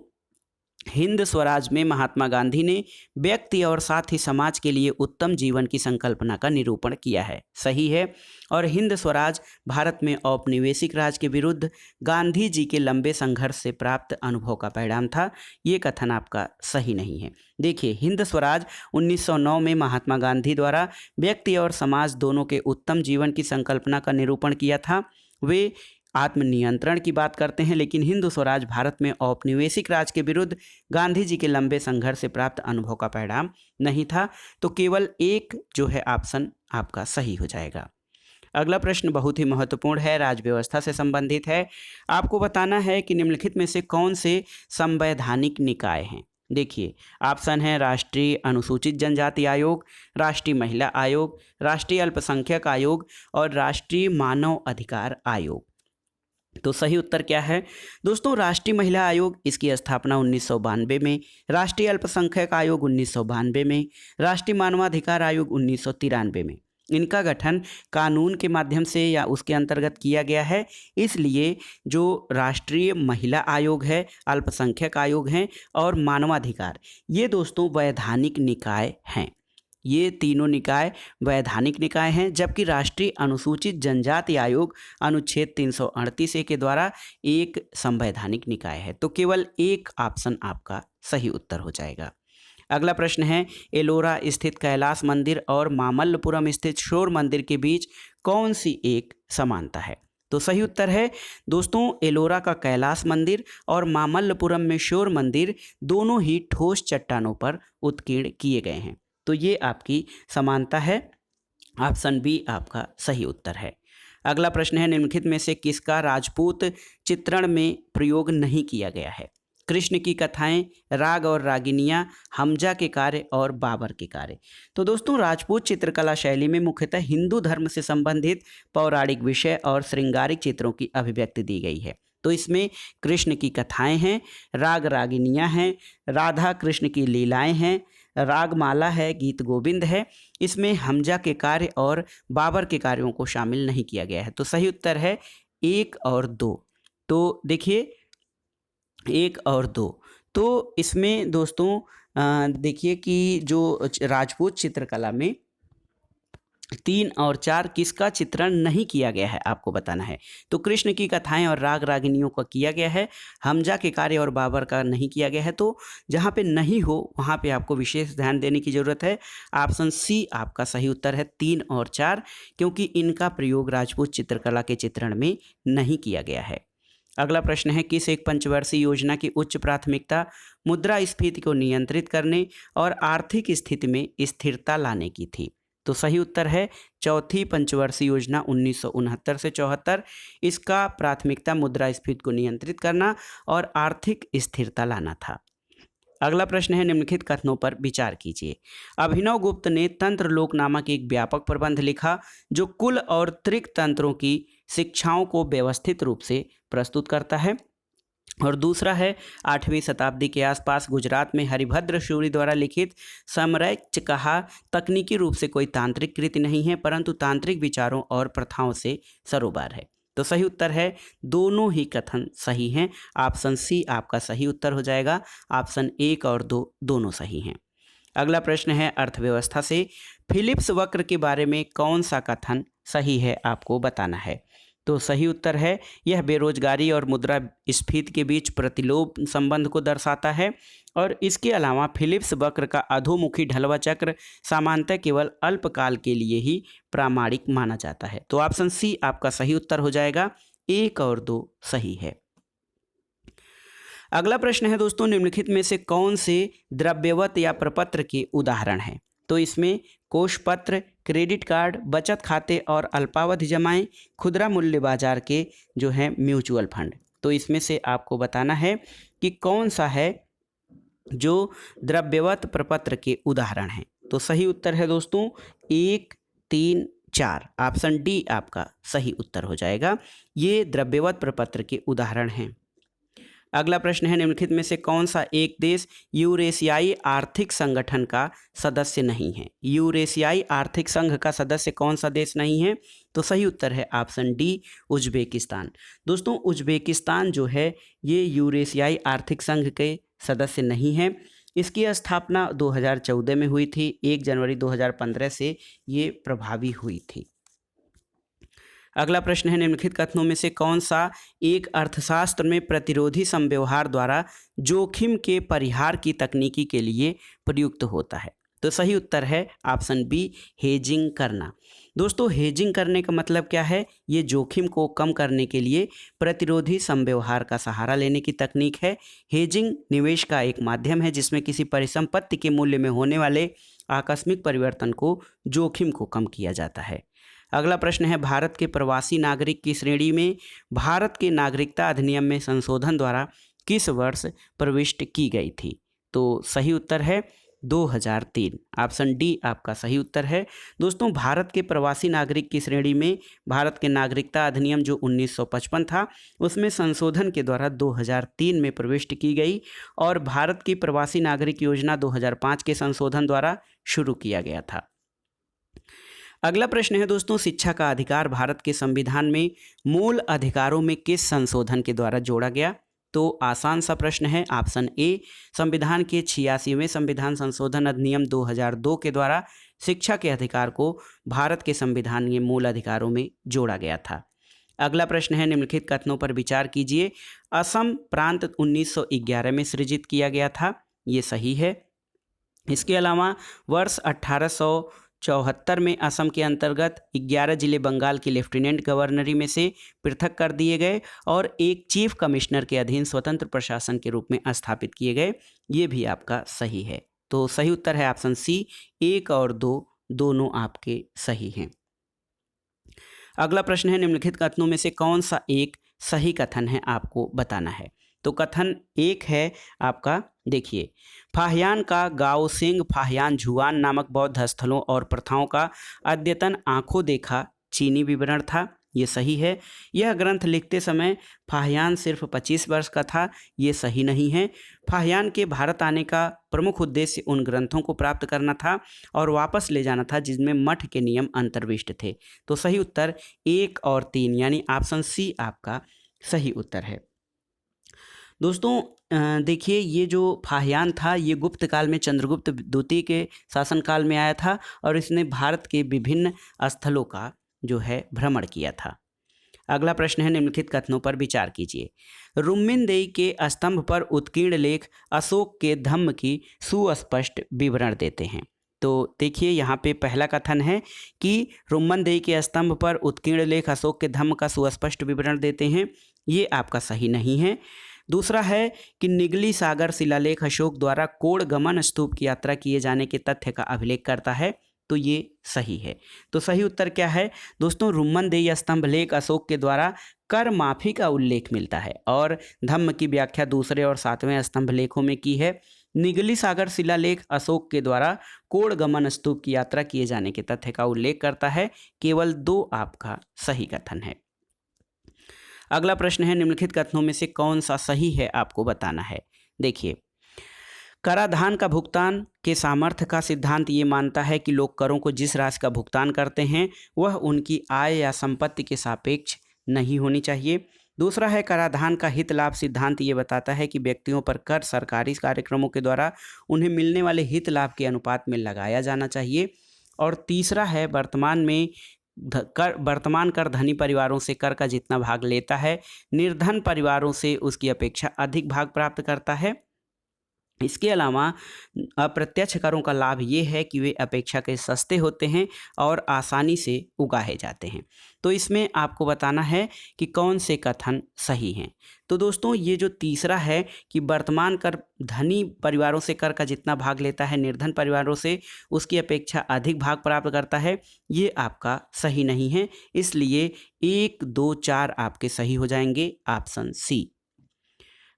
हिंद स्वराज में महात्मा गांधी ने व्यक्ति और साथ ही समाज के लिए उत्तम जीवन की संकल्पना का निरूपण किया है, सही है। और हिंद स्वराज भारत में औपनिवेशिक राज के विरुद्ध गांधी जी के लंबे संघर्ष से प्राप्त अनुभव का परिणाम था, ये कथन आपका सही नहीं है। देखिए हिंद स्वराज 1909 में महात्मा गांधी द्वारा व्यक्ति और समाज दोनों के उत्तम जीवन की संकल्पना का निरूपण किया था। वे आत्मनियंत्रण की बात करते हैं, लेकिन हिंद स्वराज भारत में औपनिवेशिक राज के विरुद्ध गांधी जी के लंबे संघर्ष से प्राप्त अनुभव का परिणाम नहीं था। तो केवल एक जो है ऑप्शन आपका सही हो जाएगा। अगला प्रश्न बहुत ही महत्वपूर्ण है, राज्य व्यवस्था से संबंधित है। आपको बताना है कि निम्नलिखित में से कौन से संवैधानिक निकाय हैं। देखिए ऑप्शन है राष्ट्रीय अनुसूचित जनजाति आयोग, राष्ट्रीय महिला आयोग, राष्ट्रीय अल्पसंख्यक आयोग और राष्ट्रीय मानव अधिकार आयोग। तो सही उत्तर क्या है दोस्तों? राष्ट्रीय महिला आयोग, इसकी स्थापना 1992 में, राष्ट्रीय अल्पसंख्यक आयोग 1992 में, राष्ट्रीय मानवाधिकार आयोग 1993 में। इनका गठन कानून के माध्यम से या उसके अंतर्गत किया गया है, इसलिए जो राष्ट्रीय महिला आयोग है, अल्पसंख्यक आयोग हैं और मानवाधिकार, ये दोस्तों वैधानिक निकाय हैं। ये तीनों निकाय वैधानिक निकाय हैं, जबकि राष्ट्रीय अनुसूचित जनजाति आयोग अनुच्छेद 338A के द्वारा एक संवैधानिक निकाय है। तो केवल एक ऑप्शन आपका सही उत्तर हो जाएगा। अगला प्रश्न है, एलोरा स्थित कैलाश मंदिर और मामल्लपुरम स्थित शोर मंदिर के बीच कौन सी एक समानता है? तो सही उत्तर है दोस्तों एलोरा का कैलाश मंदिर और मामल्लपुरम में शोर मंदिर दोनों ही ठोस चट्टानों पर उत्कीर्ण किए गए हैं। तो ये आपकी समानता है, ऑप्शन बी आपका सही उत्तर है। अगला प्रश्न है, निम्नलिखित में से किसका राजपूत चित्रण में प्रयोग नहीं किया गया है? कृष्ण की कथाएं, राग और रागिनियां, हमजा के कार्य और बाबर के कार्य। तो दोस्तों, राजपूत चित्रकला शैली में मुख्यतः हिंदू धर्म से संबंधित पौराणिक विषय और श्रृंगारिक चित्रों की अभिव्यक्ति दी गई है। तो इसमें कृष्ण की कथाएं हैं, राग रागिनियां हैं, राधा कृष्ण की लीलाएं हैं, रागमाला है, गीत गोविंद है। इसमें हमजा के कार्य और बाबर के कार्यों को शामिल नहीं किया गया है। तो सही उत्तर है 1 और 2। तो देखिए 1 और 2। तो इसमें दोस्तों देखिए कि जो राजपूत चित्रकला में 3 और 4 किसका चित्रण नहीं किया गया है, आपको बताना है। तो कृष्ण की कथाएं और राग रागिनियों का किया गया है, हमजा के कार्य और बाबर का नहीं किया गया है। तो जहाँ पे नहीं हो वहाँ पे आपको विशेष ध्यान देने की ज़रूरत है। ऑप्शन सी आपका सही उत्तर है 3 और 4, क्योंकि इनका प्रयोग राजपूत चित्रकला के चित्रण में नहीं किया गया है। अगला प्रश्न है, किस एक पंचवर्षीय योजना की उच्च प्राथमिकता मुद्रास्फीति को नियंत्रित करने और आर्थिक स्थिति में स्थिरता लाने की थी? तो सही उत्तर है चौथी पंचवर्षीय योजना 1969 से 74। इसका प्राथमिकता मुद्रास्फीति को नियंत्रित करना और आर्थिक स्थिरता लाना था। अगला प्रश्न है, निम्नलिखित कथनों पर विचार कीजिए। अभिनव गुप्त ने तंत्र लोक नामक एक व्यापक प्रबंध लिखा जो कुल और त्रिक तंत्रों की शिक्षाओं को व्यवस्थित रूप से प्रस्तुत करता है। और दूसरा है, 8वीं शताब्दी के आसपास गुजरात में हरिभद्र शूरी द्वारा लिखित समरैच कहा तकनीकी रूप से कोई तांत्रिक कृति नहीं है, परंतु तांत्रिक विचारों और प्रथाओं से सरोबार है। तो सही उत्तर है, दोनों ही कथन सही हैं। ऑप्शन सी आपका सही उत्तर हो जाएगा। ऑप्शन 1 और 2 दोनों सही हैं। अगला प्रश्न है, अर्थव्यवस्था से फिलिप्स वक्र के बारे में कौन सा कथन सही है, आपको बताना है। तो सही उत्तर है, यह बेरोजगारी और मुद्रास्फीति के बीच प्रतिलोम संबंध को दर्शाता है। और इसके अलावा फिलिप्स वक्र का अधोमुखी ढलवा चक्र सामान्यतः केवल अल्पकाल के लिए ही प्रामाणिक माना जाता है। तो ऑप्शन सी आपका सही उत्तर हो जाएगा। 1 और 2 सही है। अगला प्रश्न है दोस्तों, निम्नलिखित में से कौन से द्रव्यवत या प्रपत्र के उदाहरण हैं? तो इसमें कोषपत्र, क्रेडिट कार्ड, बचत खाते और अल्पावधि जमाएं, खुदरा मूल्य बाजार के जो है म्यूचुअल फंड। तो इसमें से आपको बताना है कि कौन सा है जो द्रव्यवत प्रपत्र के उदाहरण हैं। तो सही उत्तर है दोस्तों 1, 3, 4। ऑप्शन डी आपका सही उत्तर हो जाएगा। ये द्रव्यवत प्रपत्र के उदाहरण हैं। अगला प्रश्न है, निम्नलिखित में से कौन सा एक देश यूरेशियाई आर्थिक संगठन का सदस्य नहीं है? यूरेशियाई आर्थिक संघ का सदस्य कौन सा देश नहीं है? तो सही उत्तर है ऑप्शन डी, उज्बेकिस्तान। दोस्तों, उज्बेकिस्तान जो है ये यूरेशियाई आर्थिक संघ के सदस्य नहीं है। इसकी स्थापना 2014 में हुई थी। 1 जनवरी 2015 से ये प्रभावी हुई थी। अगला प्रश्न है, निम्नलिखित कथनों में से कौन सा एक अर्थशास्त्र में प्रतिरोधी समव्यवहार द्वारा जोखिम के परिहार की तकनीकी के लिए प्रयुक्त होता है? तो सही उत्तर है ऑप्शन बी, हेजिंग करना। दोस्तों, हेजिंग करने का मतलब क्या है? ये जोखिम को कम करने के लिए प्रतिरोधी समव्यवहार का सहारा लेने की तकनीक है। हेजिंग निवेश का एक माध्यम है जिसमें किसी परिसंपत्ति के मूल्य में होने वाले आकस्मिक परिवर्तन को जोखिम को कम किया जाता है। अगला प्रश्न है, भारत के प्रवासी नागरिक की श्रेणी में भारत के नागरिकता अधिनियम में संशोधन द्वारा किस वर्ष प्रविष्ट की गई थी? तो सही उत्तर है 2003। ऑप्शन डी आपका सही उत्तर है। दोस्तों, भारत के प्रवासी नागरिक की श्रेणी में भारत के नागरिकता अधिनियम जो 1955 था उसमें संशोधन के द्वारा 2003 में प्रविष्ट की गई और भारत की प्रवासी नागरिक योजना 2005 के संशोधन द्वारा शुरू किया गया था। अगला प्रश्न है दोस्तों, शिक्षा का अधिकार भारत के संविधान में मूल अधिकारों में किस संशोधन के द्वारा जोड़ा गया? तो आसान सा प्रश्न है। ऑप्शन ए, संविधान के 86वें संविधान संशोधन अधिनियम 2002 के द्वारा शिक्षा के अधिकार को भारत के संविधान के मूल अधिकारों में जोड़ा गया था। अगला प्रश्न है, निम्नलिखित कथनों पर विचार कीजिए। असम प्रांत 1911 में सृजित किया गया था। ये सही है। इसके अलावा वर्ष 1874 में असम के अंतर्गत 11 जिले बंगाल की लेफ्टिनेंट गवर्नरी में से पृथक कर दिए गए और एक चीफ कमिश्नर के अधीन स्वतंत्र प्रशासन के रूप में स्थापित किए गए। ये भी आपका सही है। तो सही उत्तर है ऑप्शन सी, 1 और 2 दोनों आपके सही हैं। अगला प्रश्न है, निम्नलिखित कथनों में से कौन सा एक सही कथन है, आपको बताना है। तो कथन एक है आपका, देखिए, फाहियान का गाओसिंग फाहियान झुआन नामक बौद्ध स्थलों और प्रथाओं का अद्यतन आंखों देखा चीनी विवरण था। ये सही है। यह ग्रंथ लिखते समय फाहियान सिर्फ 25 वर्ष का था। ये सही नहीं है। फाहियान के भारत आने का प्रमुख उद्देश्य उन ग्रंथों को प्राप्त करना था और वापस ले जाना था जिनमें मठ के नियम अंतर्विष्ट थे। तो सही उत्तर 1 और 3 यानी ऑप्शन सी आपका सही उत्तर है। दोस्तों देखिए, ये जो फाहियान था ये गुप्त काल में चंद्रगुप्त द्वितीय के शासनकाल में आया था और इसने भारत के विभिन्न स्थलों का जो है भ्रमण किया था। अगला प्रश्न है, निम्नलिखित कथनों पर विचार कीजिए। रुम्मिनदेई के स्तंभ पर उत्कीर्ण लेख अशोक के धम्म की सुस्पष्ट विवरण देते हैं। तो देखिए, यहाँ पे पहला कथन है कि रुम्मनदेई के स्तंभ पर उत्कीर्ण लेख अशोक के धम्म का सुस्पष्ट विवरण देते हैं। ये आपका सही नहीं है। दूसरा है कि निगली सागर शिलालेख अशोक द्वारा कोड़ गमन स्तूप की यात्रा किए जाने के तथ्य का अभिलेख करता है। तो ये सही है। तो सही उत्तर क्या है दोस्तों, रुम्मनदेई स्तंभ लेख अशोक के द्वारा कर माफी का उल्लेख मिलता है और धम्म की व्याख्या दूसरे और 7वें स्तंभ लेखों में की है। निगली सागर शिलालेख अशोक के द्वारा कोड़ गमन स्तूप की यात्रा किए जाने के तथ्य का उल्लेख करता है। केवल 2 आपका सही कथन है। अगला प्रश्न है, निम्नलिखित कथनों में से कौन सा सही है, आपको बताना है। देखिए, कराधान का भुगतान के सामर्थ्य का सिद्धांत ये मानता है कि लोग करों को जिस राशि का भुगतान करते हैं वह उनकी आय या संपत्ति के सापेक्ष नहीं होनी चाहिए। दूसरा है, कराधान का हित लाभ सिद्धांत ये बताता है कि व्यक्तियों पर कर सरकारी कार्यक्रमों के द्वारा उन्हें मिलने वाले हित लाभ के अनुपात में लगाया जाना चाहिए। और तीसरा है, वर्तमान कर धनी परिवारों से कर का जितना भाग लेता है, निर्धन परिवारों से उसकी अपेक्षा अधिक भाग प्राप्त करता है। इसके अलावा अप्रत्यक्ष करों का लाभ ये है कि वे अपेक्षाकृत सस्ते होते हैं और आसानी से उगाए जाते हैं। तो इसमें आपको बताना है कि कौन से कथन सही हैं। तो दोस्तों, ये जो तीसरा है कि वर्तमान कर धनी परिवारों से कर का जितना भाग लेता है, निर्धन परिवारों से उसकी अपेक्षा अधिक भाग प्राप्त करता है, ये आपका सही नहीं है। इसलिए 1, 2, 4 आपके सही हो जाएंगे, ऑप्शन सी।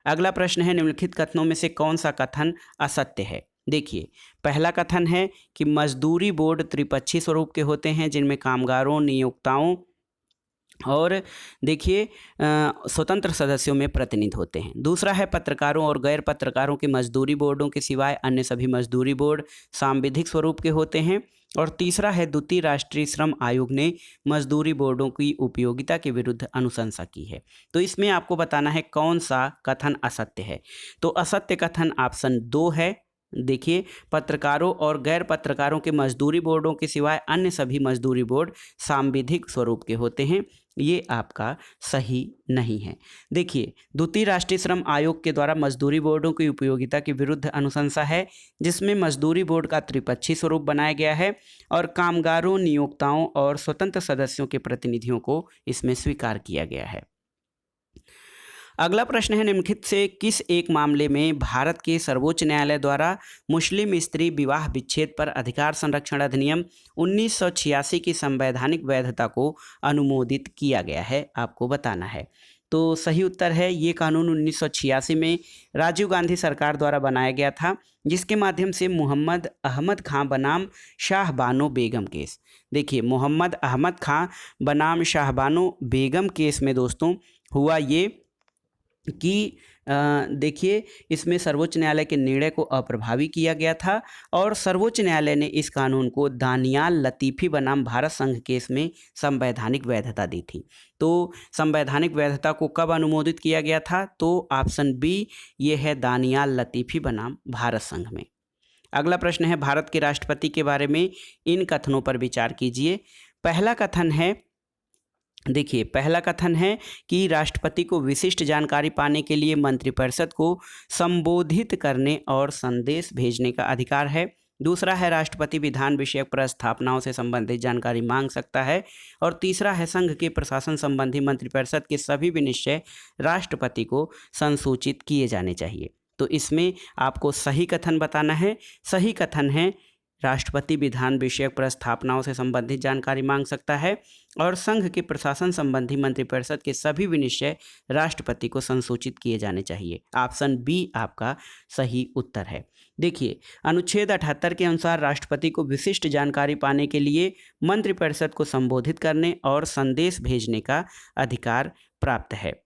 अगला प्रश्न है, निम्नलिखित कथनों में से कौन सा कथन असत्य है। देखिए, पहला कथन है कि मजदूरी बोर्ड त्रिपक्षीय स्वरूप के होते हैं जिनमें कामगारों, नियोक्ताओं और देखिए स्वतंत्र सदस्यों में प्रतिनिधि होते हैं। दूसरा है, पत्रकारों और गैर पत्रकारों के मजदूरी बोर्डों के सिवाय अन्य सभी मजदूरी बोर्ड सांविधिक स्वरूप के होते हैं। और तीसरा है, द्वितीय राष्ट्रीय श्रम आयोग ने मजदूरी बोर्डों की उपयोगिता के विरुद्ध अनुशंसा की है। तो इसमें आपको बताना है कौन सा कथन असत्य है। तो असत्य कथन ऑप्शन 2 है। देखिए, पत्रकारों और गैर पत्रकारों के मजदूरी बोर्डों के सिवाय अन्य सभी मजदूरी बोर्ड सांविधिक स्वरूप के होते हैं। ये आपका सही नहीं है। देखिए, द्वितीय राष्ट्रीय श्रम आयोग के द्वारा मजदूरी बोर्डों की उपयोगिता के विरुद्ध अनुशंसा है जिसमें मजदूरी बोर्ड का त्रिपक्षीय स्वरूप बनाया गया है और कामगारों, नियोक्ताओं और स्वतंत्र सदस्यों के प्रतिनिधियों को इसमें स्वीकार किया गया है। अगला प्रश्न है, निम्नलिखित से किस एक मामले में भारत के सर्वोच्च न्यायालय द्वारा मुस्लिम स्त्री विवाह विच्छेद पर अधिकार संरक्षण अधिनियम 1986 की संवैधानिक वैधता को अनुमोदित किया गया है, आपको बताना है। तो सही उत्तर है, ये कानून 1986 में राजीव गांधी सरकार द्वारा बनाया गया था जिसके माध्यम से मोहम्मद अहमद खां बनाम शाहबानो बेगम केस, देखिए मोहम्मद अहमद खां बनाम शाहबानो बेगम केस में दोस्तों हुआ ये कि देखिए इसमें सर्वोच्च न्यायालय के निर्णय को अप्रभावी किया गया था और सर्वोच्च न्यायालय ने इस कानून को दानियाल लतीफ़ी बनाम भारत संघ केस में संवैधानिक वैधता दी थी। तो संवैधानिक वैधता को कब अनुमोदित किया गया था? तो ऑप्शन बी ये है दानियाल लतीफ़ी बनाम भारत संघ में। अगला प्रश्न है, भारत के राष्ट्रपति के बारे में इन कथनों पर विचार कीजिए। पहला कथन है, देखिए पहला कथन है कि राष्ट्रपति को विशिष्ट जानकारी पाने के लिए मंत्रिपरिषद को संबोधित करने और संदेश भेजने का अधिकार है। दूसरा है, राष्ट्रपति विधान विषयक प्रस्थापनाओं से संबंधित जानकारी मांग सकता है। और तीसरा है, संघ के प्रशासन संबंधी मंत्रिपरिषद के सभी विनिश्चय राष्ट्रपति को संसूचित किए जाने चाहिए। तो इसमें आपको सही कथन बताना है। सही कथन है राष्ट्रपति विधान विषयक प्रस्थापनाओं से संबंधित जानकारी मांग सकता है और संघ के प्रशासन संबंधी मंत्रिपरिषद के सभी विनिश्चय राष्ट्रपति को संसूचित किए जाने चाहिए। ऑप्शन बी आपका सही उत्तर है। देखिए, अनुच्छेद 78 के अनुसार राष्ट्रपति को विशिष्ट जानकारी पाने के लिए मंत्रिपरिषद को संबोधित करने और संदेश भेजने का अधिकार प्राप्त है।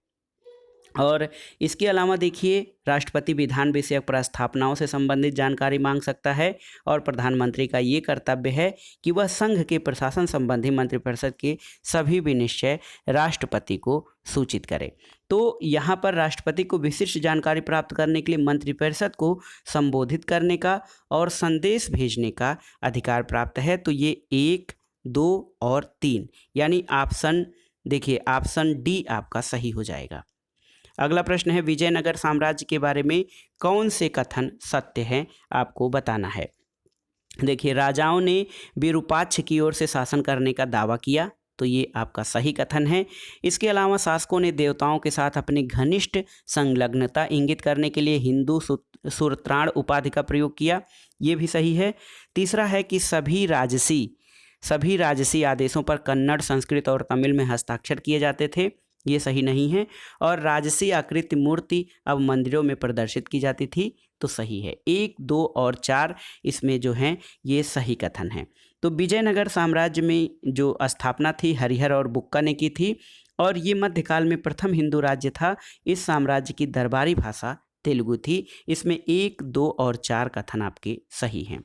और इसके अलावा देखिए, राष्ट्रपति विधान विषयक प्रस्थापनाओं से संबंधित जानकारी मांग सकता है और प्रधानमंत्री का ये कर्तव्य है कि वह संघ के प्रशासन संबंधी मंत्रिपरिषद के सभी विनिश्चय राष्ट्रपति को सूचित करे। तो यहाँ पर राष्ट्रपति को विशिष्ट जानकारी प्राप्त करने के लिए मंत्रिपरिषद को संबोधित करने का और संदेश भेजने का अधिकार प्राप्त है। तो ये 1, 2 और 3 यानी ऑप्शन देखिए, ऑप्शन डी आपका सही हो जाएगा। अगला प्रश्न है, विजयनगर साम्राज्य के बारे में कौन से कथन सत्य हैं, आपको बताना है। देखिए, राजाओं ने विरूपाक्ष की ओर से शासन करने का दावा किया, तो ये आपका सही कथन है। इसके अलावा शासकों ने देवताओं के साथ अपनी घनिष्ठ संलग्नता इंगित करने के लिए हिंदू सुरत्राण उपाधि का प्रयोग किया, ये भी सही है। तीसरा है कि सभी राजसी आदेशों पर कन्नड़, संस्कृत और तमिल में हस्ताक्षर किए जाते थे, ये सही नहीं है। और राजसी आकृति मूर्ति अब मंदिरों में प्रदर्शित की जाती थी, तो सही है। 1, 2 और 4 इसमें जो हैं ये सही कथन हैं। तो विजयनगर साम्राज्य में जो स्थापना थी हरिहर और बुक्का ने की थी और ये मध्यकाल में प्रथम हिंदू राज्य था। इस साम्राज्य की दरबारी भाषा तेलुगु थी। इसमें 1, 2 और 4 कथन आपके सही हैं।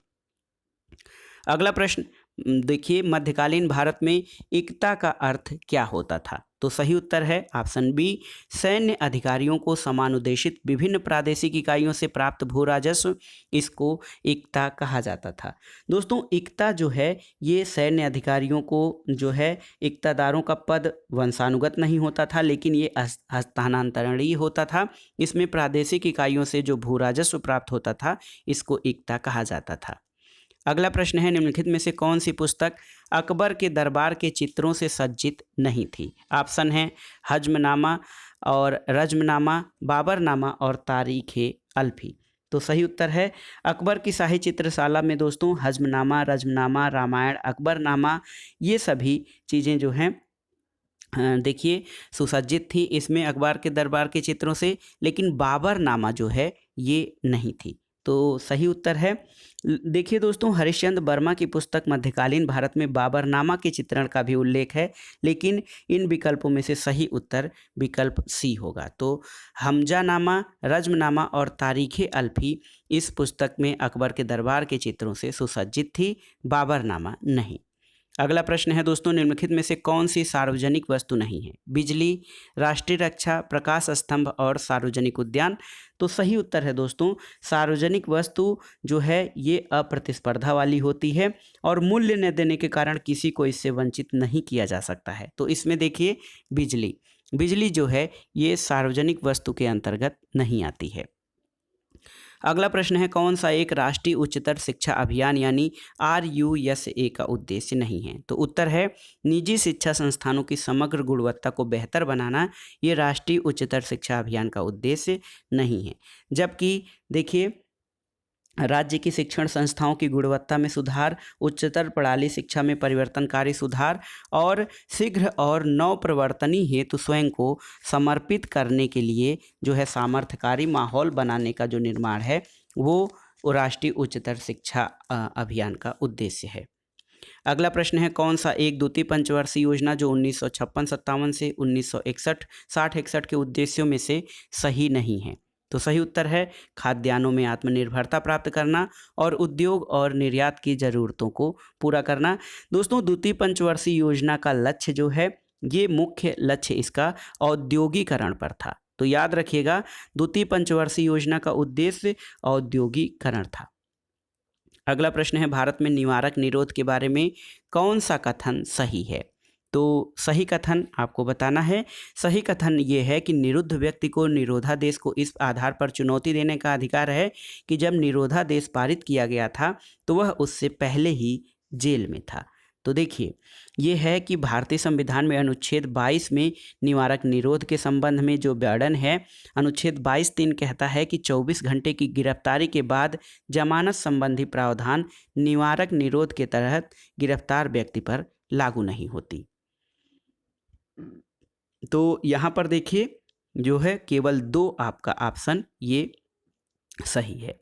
अगला प्रश्न देखिए, मध्यकालीन भारत में एकता का अर्थ क्या होता था? तो सही उत्तर है ऑप्शन बी, सैन्य अधिकारियों को समानुदेशित विभिन्न प्रादेशिक इकाइयों से प्राप्त भू राजस्व, इसको एकता कहा जाता था। दोस्तों, एकता जो है ये सैन्य अधिकारियों को जो है एकतादारों का पद वंशानुगत नहीं होता था, लेकिन ये हस्तांतरणीय होता था। इसमें प्रादेशिक इकाइयों से जो भू राजस्व प्राप्त होता था, इसको एकता कहा जाता था। अगला प्रश्न है, निम्नलिखित में से कौन सी पुस्तक अकबर के दरबार के चित्रों से सज्जित नहीं थी? ऑप्शन है हजमनामा और रजमनामा, बाबरनामा और तारीख-ए-अल्फी। तो सही उत्तर है अकबर की शाही चित्रशाला में दोस्तों हजमनामा, रजमनामा, रामायण, अकबरनामा ये सभी चीज़ें जो हैं देखिए सुसज्जित थी इसमें अकबर के दरबार के चित्रों से, लेकिन बाबरनामा जो है ये नहीं थी। तो सही उत्तर है। देखिए दोस्तों, हरिश्चंद्र वर्मा की पुस्तक मध्यकालीन भारत में बाबरनामा के चित्रण का भी उल्लेख है, लेकिन इन विकल्पों में से सही उत्तर विकल्प सी होगा। तो हमजानामा, रजमनामा और तारीख-ए-अल्फी इस पुस्तक में अकबर के दरबार के चित्रों से सुसज्जित थी, बाबरनामा नहीं। अगला प्रश्न है दोस्तों, निम्नलिखित में से कौन सी सार्वजनिक वस्तु नहीं है? बिजली, राष्ट्रीय रक्षा, प्रकाश स्तंभ और सार्वजनिक उद्यान। तो सही उत्तर है दोस्तों, सार्वजनिक वस्तु जो है ये अप्रतिस्पर्धा वाली होती है और मूल्य न देने के कारण किसी को इससे वंचित नहीं किया जा सकता है। तो इसमें देखिए बिजली जो है ये सार्वजनिक वस्तु के अंतर्गत नहीं आती है। अगला प्रश्न है, कौन सा एक राष्ट्रीय उच्चतर शिक्षा अभियान यानी RUSA का उद्देश्य नहीं है? तो उत्तर है निजी शिक्षा संस्थानों की समग्र गुणवत्ता को बेहतर बनाना, ये राष्ट्रीय उच्चतर शिक्षा अभियान का उद्देश्य नहीं है। जबकि देखिए राज्य की शिक्षण संस्थाओं की गुणवत्ता में सुधार, उच्चतर प्रणाली शिक्षा में परिवर्तनकारी सुधार और शीघ्र और नवप्रवर्तनीय हेतु स्वयं को समर्पित करने के लिए जो है सामर्थ्यकारी माहौल बनाने का जो निर्माण है वो राष्ट्रीय उच्चतर शिक्षा अभियान का उद्देश्य है। अगला प्रश्न है, कौन सा एक द्वितीय पंचवर्षीय योजना जो 1956-57 से 1961-60-61 के उद्देश्यों में से सही नहीं है? तो सही उत्तर है खाद्यान्नों में आत्मनिर्भरता प्राप्त करना और उद्योग और निर्यात की ज़रूरतों को पूरा करना। दोस्तों, द्वितीय पंचवर्षीय योजना का लक्ष्य जो है ये मुख्य लक्ष्य इसका औद्योगिकरण पर था। तो याद रखिएगा, द्वितीय पंचवर्षीय योजना का उद्देश्य औद्योगिकरण था। अगला प्रश्न है, भारत में निवारक निरोध के बारे में कौन सा कथन सही है? तो सही कथन आपको बताना है। सही कथन ये है कि निरुद्ध व्यक्ति को निरोधादेश को इस आधार पर चुनौती देने का अधिकार है कि जब निरोधादेश पारित किया गया था तो वह उससे पहले ही जेल में था। तो देखिए, ये है कि भारतीय संविधान में अनुच्छेद 22 में निवारक निरोध के संबंध में जो वर्णन है, अनुच्छेद 22(3) कहता है कि 24 घंटे की गिरफ्तारी के बाद जमानत संबंधी प्रावधान निवारक निरोध के तहत गिरफ्तार व्यक्ति पर लागू नहीं होती। तो यहाँ पर देखिए जो है केवल 2 आपका ऑप्शन ये सही है।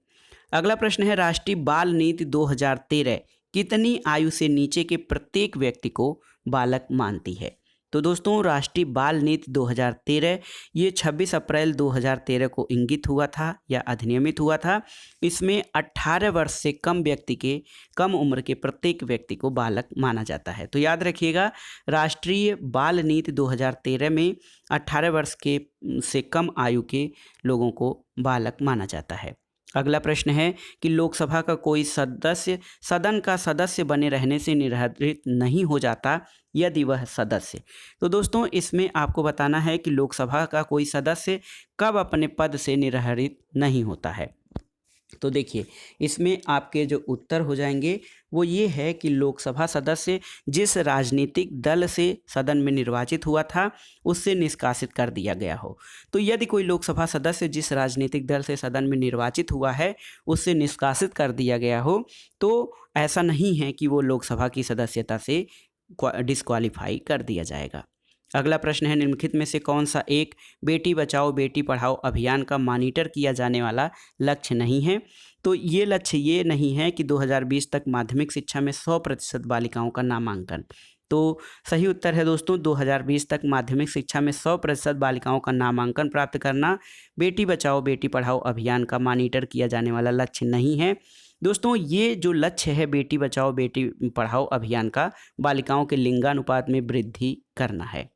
अगला प्रश्न है, राष्ट्रीय बाल नीति 2013 कितनी आयु से नीचे के प्रत्येक व्यक्ति को बालक मानती है? तो दोस्तों, राष्ट्रीय बाल नीति 2013 ये 26 अप्रैल 2013 को इंगित हुआ था या अधिनियमित हुआ था। इसमें 18 वर्ष से कम उम्र के प्रत्येक व्यक्ति को बालक माना जाता है। तो याद रखिएगा, राष्ट्रीय बाल नीति 2013 में 18 वर्ष के से कम आयु के लोगों को बालक माना जाता है। अगला प्रश्न है कि लोकसभा का कोई सदस्य सदन का सदस्य बने रहने से निरहरित नहीं हो जाता यदि वह सदस्य। तो दोस्तों, इसमें आपको बताना है कि लोकसभा का कोई सदस्य कब अपने पद से निरहरित नहीं होता है। तो देखिए, इसमें आपके जो उत्तर हो जाएंगे वो ये है कि लोकसभा सदस्य जिस राजनीतिक दल से सदन में निर्वाचित हुआ था उससे निष्कासित कर दिया गया हो। तो यदि कोई लोकसभा सदस्य जिस राजनीतिक दल से सदन में निर्वाचित हुआ है उससे निष्कासित कर दिया गया हो, तो ऐसा नहीं है कि वो लोकसभा की सदस्यता से डिस्क्वालीफाई कर दिया जाएगा। अगला प्रश्न है, निम्नलिखित में से कौन सा एक बेटी बचाओ बेटी पढ़ाओ अभियान का मॉनिटर किया जाने वाला लक्ष्य नहीं है? तो ये लक्ष्य ये नहीं है कि 2020 तक माध्यमिक शिक्षा में 100% बालिकाओं का नामांकन। तो सही उत्तर है दोस्तों, 2020 तक माध्यमिक शिक्षा में 100% बालिकाओं का नामांकन प्राप्त करना बेटी बचाओ बेटी पढ़ाओ अभियान का मॉनिटर किया जाने वाला लक्ष्य नहीं है। दोस्तों, ये जो लक्ष्य है बेटी बचाओ बेटी पढ़ाओ अभियान का, बालिकाओं के लिंगानुपात में वृद्धि करना है।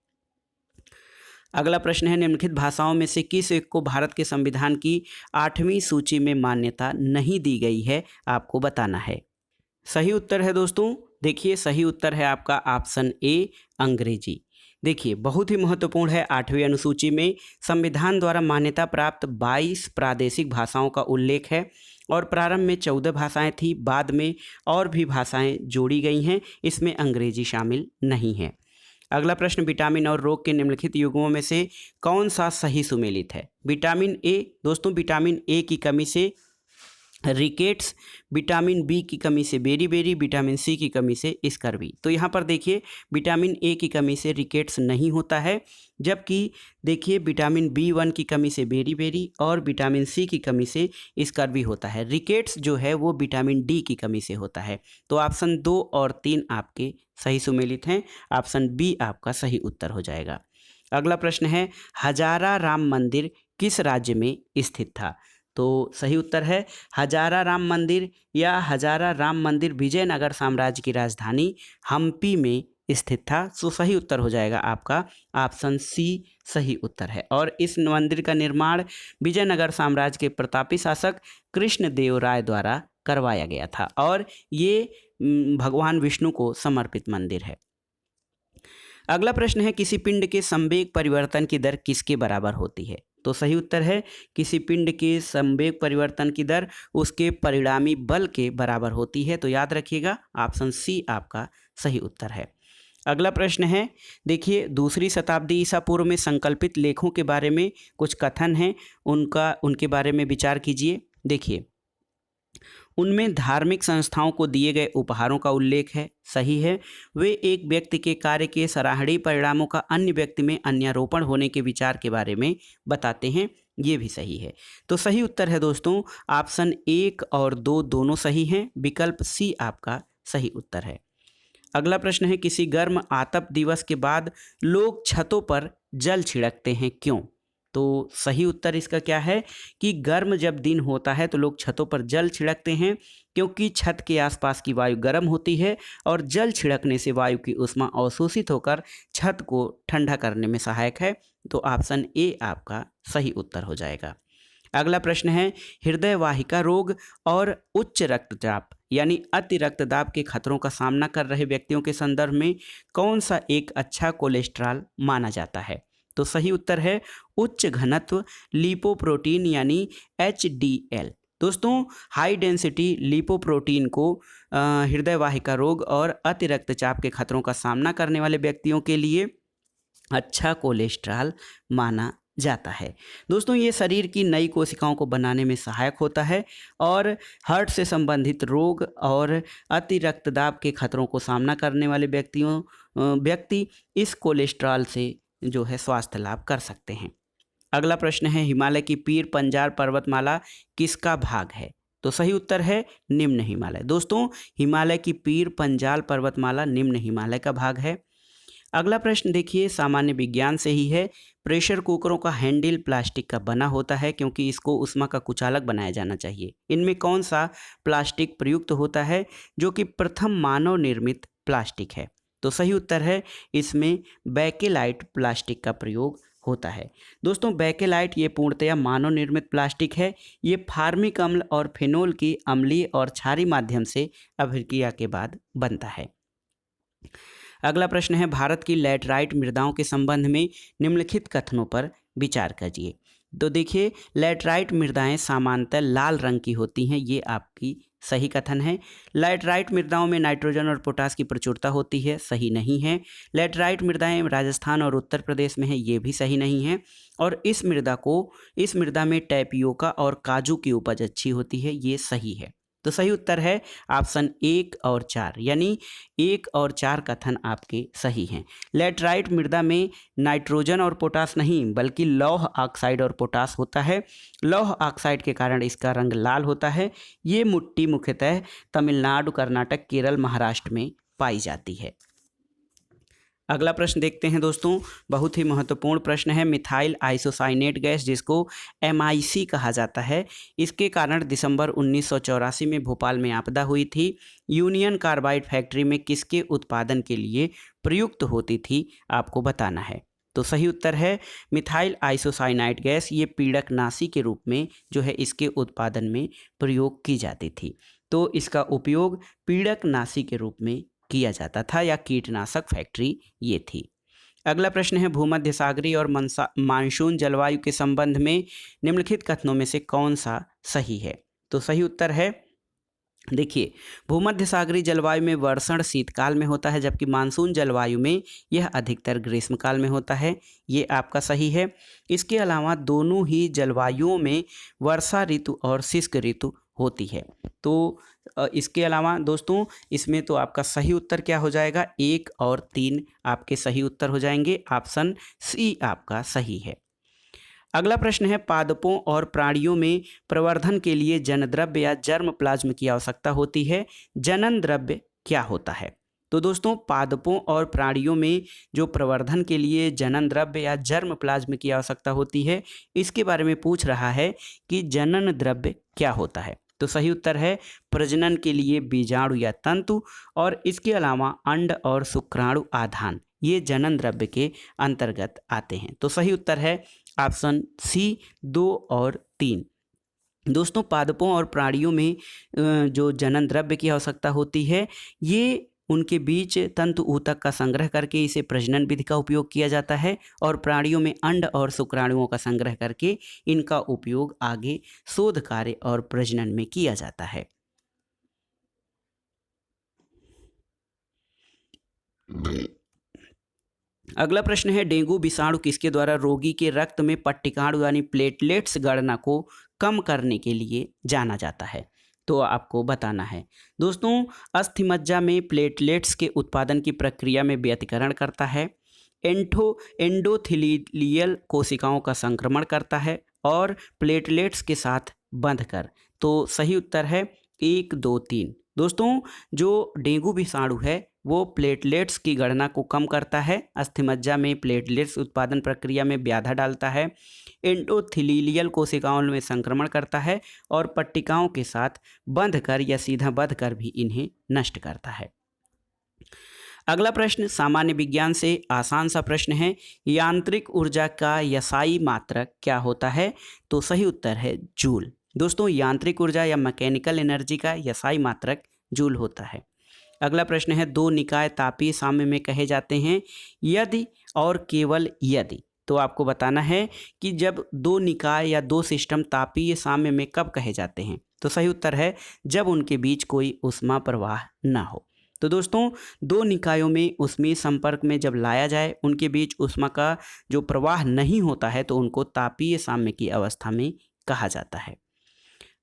अगला प्रश्न है, निम्नलिखित भाषाओं में से किस एक को भारत के संविधान की 8वीं सूची में मान्यता नहीं दी गई है? आपको बताना है। सही उत्तर है दोस्तों, देखिए सही उत्तर है आपका ऑप्शन ए, अंग्रेजी। देखिए, बहुत ही महत्वपूर्ण है, 8वीं अनुसूची में संविधान द्वारा मान्यता प्राप्त 22 प्रादेशिक भाषाओं का उल्लेख है और प्रारंभ में 14 भाषाएं थी, बाद में और भी भाषाएं जोड़ी गई हैं, इसमें अंग्रेजी शामिल नहीं है। अगला प्रश्न, विटामिन और रोग के निम्नलिखित युग्मों में से कौन सा सही सुमेलित है? विटामिन ए, दोस्तों विटामिन ए की कमी से रिकेट्स, विटामिन बी की कमी से बेरी, विटामिन सी की कमी से स्कर्वी। तो यहाँ पर देखिए, विटामिन ए की कमी से रिकेट्स नहीं होता है, जबकि देखिए विटामिन B1 की कमी से बेरी और विटामिन सी की कमी से स्कर्वी होता है। रिकेट्स जो है वो विटामिन डी की कमी से होता है। तो ऑप्शन 2 और 3 आपके सही सुमेलित हैं, ऑप्शन बी आपका सही उत्तर हो जाएगा। अगला प्रश्न है, हजारा राम मंदिर किस राज्य में स्थित था? तो सही उत्तर है हजारा राम मंदिर या हजारा राम मंदिर विजयनगर साम्राज्य की राजधानी हम्पी में स्थित था। तो सही उत्तर हो जाएगा आपका ऑप्शन सी सही उत्तर है। और इस मंदिर का निर्माण विजयनगर साम्राज्य के प्रतापी शासक कृष्णदेव राय द्वारा करवाया गया था और ये भगवान विष्णु को समर्पित मंदिर है। अगला प्रश्न है, किसी पिंड के संवेग परिवर्तन की दर किसके बराबर होती है? तो सही उत्तर है किसी पिंड के संवेग परिवर्तन की दर उसके परिणामी बल के बराबर होती है। तो याद रखिएगा ऑप्शन सी आपका सही उत्तर है। अगला प्रश्न है, देखिए 2री शताब्दी ईसा पूर्व में संकल्पित लेखों के बारे में कुछ कथन हैं, उनके बारे में विचार कीजिए। देखिए, उनमें धार्मिक संस्थाओं को दिए गए उपहारों का उल्लेख है, सही है। वे एक व्यक्ति के कार्य के सराहनीय परिणामों का अन्य व्यक्ति में अन्यारोपण होने के विचार के बारे में बताते हैं, ये भी सही है। तो सही उत्तर है दोस्तों ऑप्शन 1 और 2 दोनों सही हैं, विकल्प सी आपका सही उत्तर है। अगला प्रश्न है, किसी गर्म आतप दिवस के बाद लोग छतों पर जल छिड़कते हैं, क्यों? तो सही उत्तर इसका क्या है कि गर्म जब दिन होता है तो लोग छतों पर जल छिड़कते हैं, क्योंकि छत के आसपास की वायु गर्म होती है और जल छिड़कने से वायु की ऊष्मा अवशोषित होकर छत को ठंडा करने में सहायक है। तो ऑप्शन ए आपका सही उत्तर हो जाएगा। अगला प्रश्न है, हृदय वाहिका रोग और उच्च रक्तचाप यानी अति रक्तदाब के खतरों का सामना कर रहे व्यक्तियों के संदर्भ में कौन सा एक अच्छा कोलेस्ट्रॉल माना जाता है? तो सही उत्तर है उच्च घनत्व लिपोप्रोटीन यानी HDL। दोस्तों हाई डेंसिटी लिपोप्रोटीन को हृदय वाहिका रोग और अति रक्तचाप के खतरों का सामना करने वाले व्यक्तियों के लिए अच्छा कोलेस्ट्रॉल माना जाता है। दोस्तों ये शरीर की नई कोशिकाओं को बनाने में सहायक होता है और हार्ट से संबंधित रोग और अति रक्तदाब के खतरों को सामना करने वाले व्यक्ति इस कोलेस्ट्रॉल से जो है स्वास्थ्य लाभ कर सकते हैं। अगला प्रश्न है, हिमालय की पीर पंजाल पर्वतमाला किसका भाग है? तो सही उत्तर है निम्न हिमालय। दोस्तों हिमालय की पीर पंजाल पर्वतमाला निम्न हिमालय का भाग है। अगला प्रश्न देखिए, सामान्य विज्ञान से ही है। प्रेशर कुकरों का हैंडल प्लास्टिक का बना होता है क्योंकि इसको ऊष्मा का कुचालक बनाया जाना चाहिए। इनमें कौन सा प्लास्टिक प्रयुक्त होता है जो कि प्रथम मानव निर्मित प्लास्टिक है? तो सही उत्तर है इसमें बेकेलाइट प्लास्टिक का प्रयोग होता है। दोस्तों बेकेलाइट ये पूर्णतया मानव निर्मित प्लास्टिक है। ये फार्मिक अम्ल और फिनोल की अम्लीय और क्षारीय माध्यम से अभिक्रिया के बाद बनता है। अगला प्रश्न है, भारत की लैटराइट मृदाओं के संबंध में निम्नलिखित कथनों पर विचार कीजिए। तो देखिए लैटराइट मृदाएं सामान्यतः लाल रंग की होती हैं, ये आपकी सही कथन है। लैटराइट मृदाओं में नाइट्रोजन और पोटास की प्रचुरता होती है, सही नहीं है। लैटराइट मृदाएं राजस्थान और उत्तर प्रदेश में है, ये भी सही नहीं है। और इस मृदा में टैपियोका और काजू की उपज अच्छी होती है, ये सही है। तो सही उत्तर है ऑप्शन 1 और 4, यानी 1 और 4 कथन आपके सही हैं। लैटराइट मृदा में नाइट्रोजन और पोटास नहीं बल्कि लौह ऑक्साइड और पोटास होता है। लौह ऑक्साइड के कारण इसका रंग लाल होता है। ये मिट्टी मुख्यतः तमिलनाडु, कर्नाटक, केरल, महाराष्ट्र में पाई जाती है। अगला प्रश्न देखते हैं दोस्तों, बहुत ही महत्वपूर्ण प्रश्न है। मिथाइल आइसोसाइनेट गैस जिसको MIC कहा जाता है, इसके कारण दिसंबर 1984 में भोपाल में आपदा हुई थी। यूनियन कार्बाइड फैक्ट्री में किसके उत्पादन के लिए प्रयुक्त होती थी आपको बताना है। तो सही उत्तर है मिथाइल आइसोसाइनाइट गैस, ये पीड़कनाशी के रूप में जो है इसके उत्पादन में प्रयोग की जाती थी। तो इसका उपयोग पीड़कनाशी के रूप में किया जाता था या कीटनाशक फैक्ट्री ये थी। अगला प्रश्न है, भूमध्य सागरीय और मानसून जलवायु के संबंध में निम्नलिखित कथनों में से कौन सा सही है? तो सही उत्तर है देखिए भूमध्य सागरीय जलवायु में वर्षण शीतकाल में होता है जबकि मानसून जलवायु में यह अधिकतर ग्रीष्मकाल में होता है, ये आपका सही है। इसके अलावा दोनों ही जलवायुओं में वर्षा ऋतु और शुष्क ऋतु होती है। तो इसके अलावा दोस्तों इसमें तो आपका सही उत्तर क्या हो जाएगा, 1 और 3 आपके सही उत्तर हो जाएंगे। ऑप्शन सी आपका सही है। अगला प्रश्न है, पादपों और प्राणियों में प्रवर्धन के लिए जनद्रव्य या जर्म प्लाज्म की आवश्यकता होती है। जनन द्रव्य क्या होता है? तो दोस्तों पादपों और प्राणियों में जो प्रवर्धन के लिए जनन द्रव्य या जर्म प्लाज्म की आवश्यकता होती है, इसके बारे में पूछ रहा है कि जनन द्रव्य क्या होता है। तो सही उत्तर है प्रजनन के लिए बीजाणु या तंतु, और इसके अलावा अंड और शुक्राणु आधान, ये जनन द्रव्य के अंतर्गत आते हैं। तो सही उत्तर है ऑप्शन सी 2 और 3। दोस्तों पादपों और प्राणियों में जो जनन द्रव्य की आवश्यकता होती है, ये उनके बीच तंतु ऊतक का संग्रह करके इसे प्रजनन विधि का उपयोग किया जाता है, और प्राणियों में अंड और शुक्राणुओं का संग्रह करके इनका उपयोग आगे शोध कार्य और प्रजनन में किया जाता है। अगला प्रश्न है, डेंगू विषाणु किसके द्वारा रोगी के रक्त में पट्टिकाणु यानी प्लेटलेट्स गणना को कम करने के लिए जाना जाता है? तो आपको बताना है। दोस्तों अस्थिमज्जा में प्लेटलेट्स के उत्पादन की प्रक्रिया में व्यतिकरण करता है, एंडोथेलियल कोशिकाओं का संक्रमण करता है, और प्लेटलेट्स के साथ बंधकर। तो सही उत्तर है 1, 2, 3। दोस्तों जो डेंगू विषाणु है वो प्लेटलेट्स की गणना को कम करता है, अस्थिमज्जा में प्लेटलेट्स उत्पादन प्रक्रिया में बाधा डालता है, एंडोथेलियल कोशिकाओं में संक्रमण करता है, और पट्टिकाओं के साथ बंधकर या सीधा बंधकर भी इन्हें नष्ट करता है। अगला प्रश्न सामान्य विज्ञान से आसान सा प्रश्न है, यांत्रिक ऊर्जा का यसाई मात्रक क्या होता है? तो सही उत्तर है जूल। दोस्तों यांत्रिक ऊर्जा या मैकेनिकल एनर्जी का यसाई मात्रक जूल होता है। अगला प्रश्न है, दो निकाय तापीय साम्य में कहे जाते हैं यदि और केवल यदि। तो आपको बताना है कि जब दो निकाय या दो सिस्टम तापीय साम्य में कब कहे जाते हैं, तो सही उत्तर है जब उनके बीच कोई ऊष्मा प्रवाह न हो। तो दोस्तों, दो निकायों में ऊष्मीय संपर्क में जब लाया जाए, उनके बीच ऊष्मा का जो प्रवाह नहीं होता है तो उनको तापीय साम्य की अवस्था में कहा जाता है।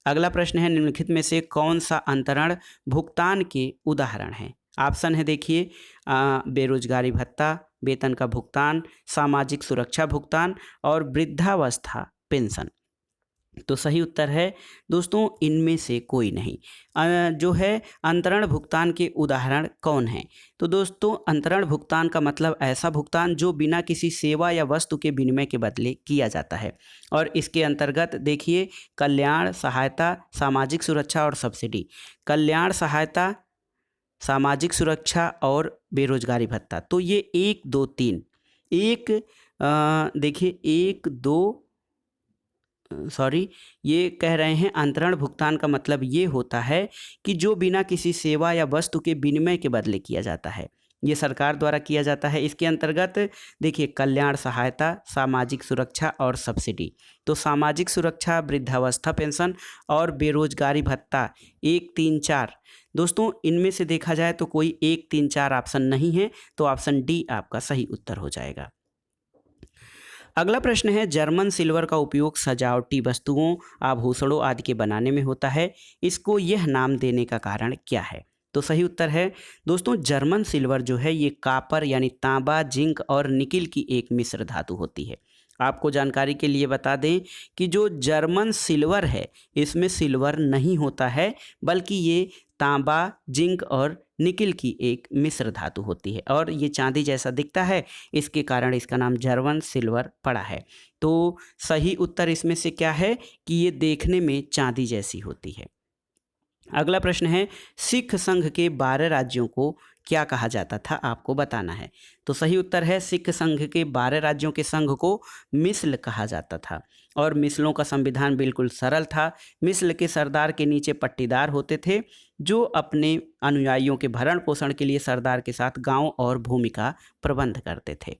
अगला प्रश्न है, निम्नलिखित में से कौन सा अंतरण भुगतान के उदाहरण है? ऑप्शन है देखिए, बेरोजगारी भत्ता, वेतन का भुगतान, सामाजिक सुरक्षा भुगतान और वृद्धावस्था पेंशन। तो सही उत्तर है दोस्तों इनमें से कोई नहीं। जो है अंतरण भुगतान के उदाहरण कौन हैं? तो दोस्तों, अंतरण भुगतान का मतलब ऐसा भुगतान जो बिना किसी सेवा या वस्तु के विनिमय के बदले किया जाता है। और इसके अंतर्गत देखिए, कल्याण, सहायता, सामाजिक सुरक्षा और सब्सिडी। कल्याण, सहायता, सामाजिक सुरक्षा और बेरोजगारी भत्ता। तो ये 1 2 3 देखिए 1 2 सॉरी, ये कह रहे हैं अंतरण भुगतान का मतलब ये होता है कि जो बिना किसी सेवा या वस्तु के विनिमय के बदले किया जाता है, ये सरकार द्वारा किया जाता है। इसके अंतर्गत देखिए कल्याण, सहायता, सामाजिक सुरक्षा और सब्सिडी। तो सामाजिक सुरक्षा, वृद्धावस्था पेंशन और बेरोजगारी भत्ता 1 3 4। दोस्तों, इनमें से देखा जाए तो कोई 1 3 4 ऑप्शन नहीं है, तो ऑप्शन डी आपका सही उत्तर हो जाएगा। अगला प्रश्न है, जर्मन सिल्वर का उपयोग सजावटी वस्तुओं, आभूषणों आदि के बनाने में होता है। इसको यह नाम देने का कारण क्या है? तो सही उत्तर है दोस्तों, जर्मन सिल्वर जो है ये कॉपर यानी तांबा, जिंक और निकिल की एक मिश्र धातु होती है। आपको जानकारी के लिए बता दें कि जो जर्मन सिल्वर है इसमें सिल्वर नहीं होता है, बल्कि ये तांबा, जिंक और निकिल की एक मिश्र धातु होती है और ये चांदी जैसा दिखता है, इसके कारण इसका नाम जर्मन सिल्वर पड़ा है। तो सही उत्तर इसमें से क्या है कि ये देखने में चांदी जैसी होती है। अगला प्रश्न है, सिख संघ के 12 राज्यों को क्या कहा जाता था? आपको बताना है। तो सही उत्तर है सिख संघ के 12 राज्यों के संघ को मिसल कहा जाता था और मिसलों का संविधान बिल्कुल सरल था। मिसल के सरदार के नीचे पट्टीदार होते थे जो अपने अनुयायियों के भरण पोषण के लिए सरदार के साथ गांव और भूमि का प्रबंध करते थे।